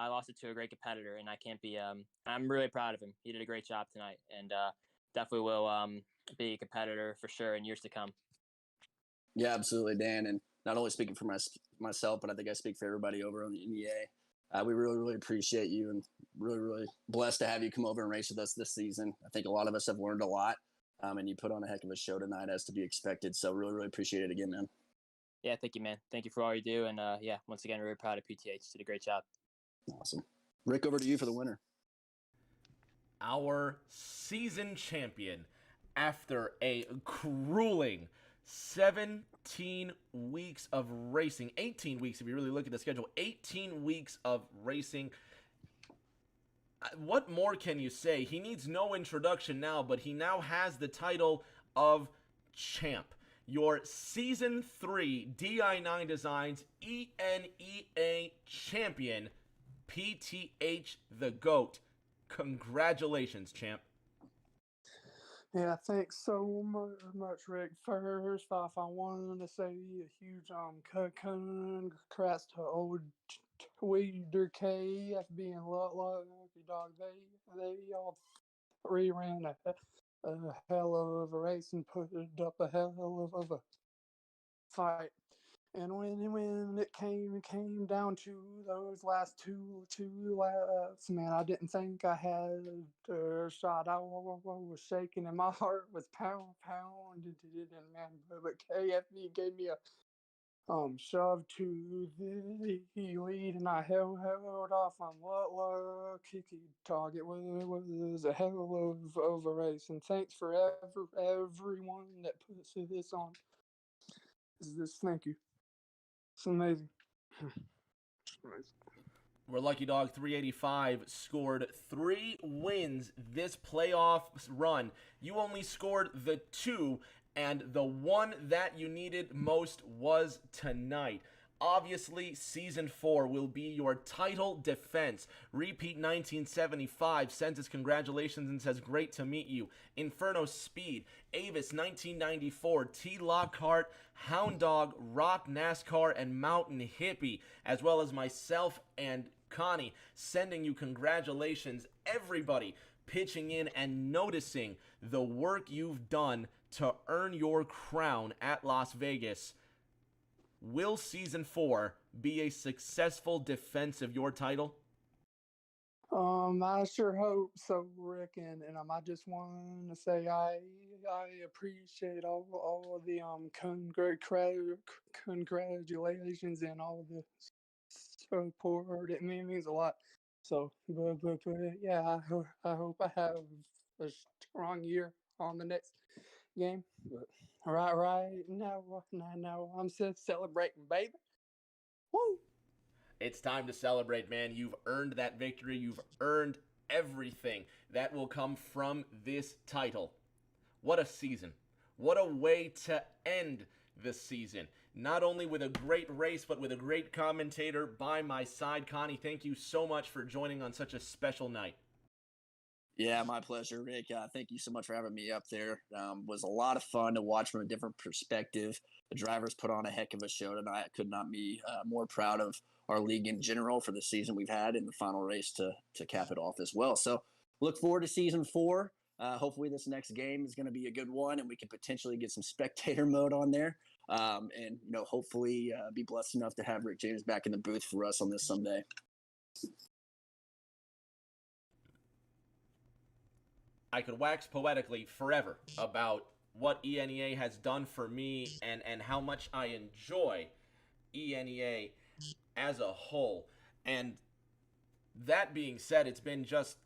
lost it to a great competitor, and I can't be. I'm really proud of him. He did a great job tonight, and definitely will be a competitor for sure in years to come. Yeah, absolutely, Dan. And not only speaking for myself, but I think I speak for everybody over on the NEA. We really, really appreciate you, and really, really blessed to have you come over and race with us this season. I think a lot of us have learned a lot, and you put on a heck of a show tonight, as to be expected. So really, really appreciate it again, man. Yeah, thank you, man. Thank you for all you do, and once again, really proud of PTH. Did a great job. Awesome. Rick, over to you for the winner. Our season champion, after a grueling 17 weeks of racing, 18 weeks if you really look at the schedule, 18 weeks of racing. What more can you say? He needs no introduction now, but he now has the title of champ. Your Season 3 di9 Designs ENEA champion, PTH the GOAT. Congratulations, champ. Yeah, thanks so much, Rick. First off, I wanted to say a huge congrats to old Tweeder K after being lucky dog. They all 3 ran a hell of a race and put up a hell of a fight. And when it came down to those last two laps, man, I didn't think I had a shot. I was shaking and my heart was pounding, and man, but KFB gave me a shove to the lead, and I held off on lucky dog. It was a hell of a race, and thanks for everyone that puts this on. Thank you. It's amazing. Where Lucky Dog 385 scored 3 wins this playoff run. You only scored the 2, and the one that you needed most was tonight. Obviously, Season 4 will be your title defense. Repeat 1975 sends his congratulations and says, great to meet you. Inferno Speed, Avis 1994, T Lockhart, Hound Dog, Rock NASCAR, and Mountain Hippie, as well as myself and Connie, sending you congratulations. Everybody pitching in and noticing the work you've done to earn your crown at Las Vegas. Will Season 4 be a successful defense of your title? I sure hope so, Rick, and I just want to say I appreciate all the congratulations and all the support. It means a lot. So, but yeah, I hope I have a strong year on the next game. But right now I'm celebrating, baby. Woo! It's time to celebrate, man. You've earned that victory. You've earned everything that will come from this title. What a season. What a way to end the season. Not only with a great race, but with a great commentator by my side. Connie, thank you so much for joining on such a special night. Yeah, my pleasure, Rick. Thank you so much for having me up there. Was a lot of fun to watch from a different perspective. The drivers put on a heck of a show tonight. I could not be more proud of our league in general for the season we've had and the final race to cap it off as well. So look forward to Season 4. Hopefully this next game is going to be a good one and we can potentially get some spectator mode on there. And, hopefully be blessed enough to have Rick James back in the booth for us on this Sunday. I could wax poetically forever about what ENEA has done for me and how much I enjoy ENEA as a whole. And that being said, it's been just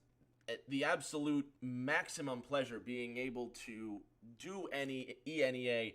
the absolute maximum pleasure being able to do ENEA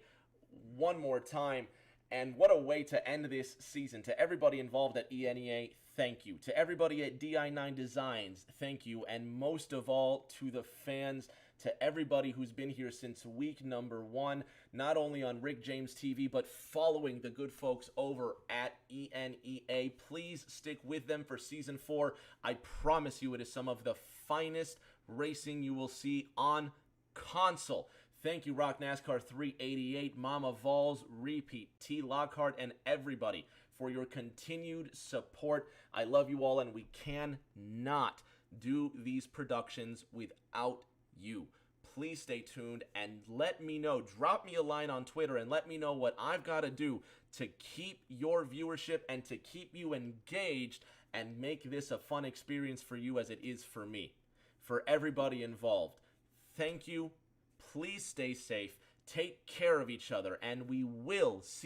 one more time. And what a way to end this season. To everybody involved at ENEA, thank you. To everybody at di9 Designs, thank you. And most of all, to the fans, to everybody who's been here since week number 1, not only on Rick James TV, but following the good folks over at ENEA. Please stick with them for Season 4. I promise you it is some of the finest racing you will see on console. Thank you, Rock NASCAR 388, Mama Vols, Repeat, T Lockhart, and everybody for your continued support. I love you all, and we cannot do these productions without you. Please stay tuned and let me know. Drop me a line on Twitter and let me know what I've got to do to keep your viewership and to keep you engaged and make this a fun experience for you as it is for me. For everybody involved, thank you. Please stay safe, take care of each other, and we will see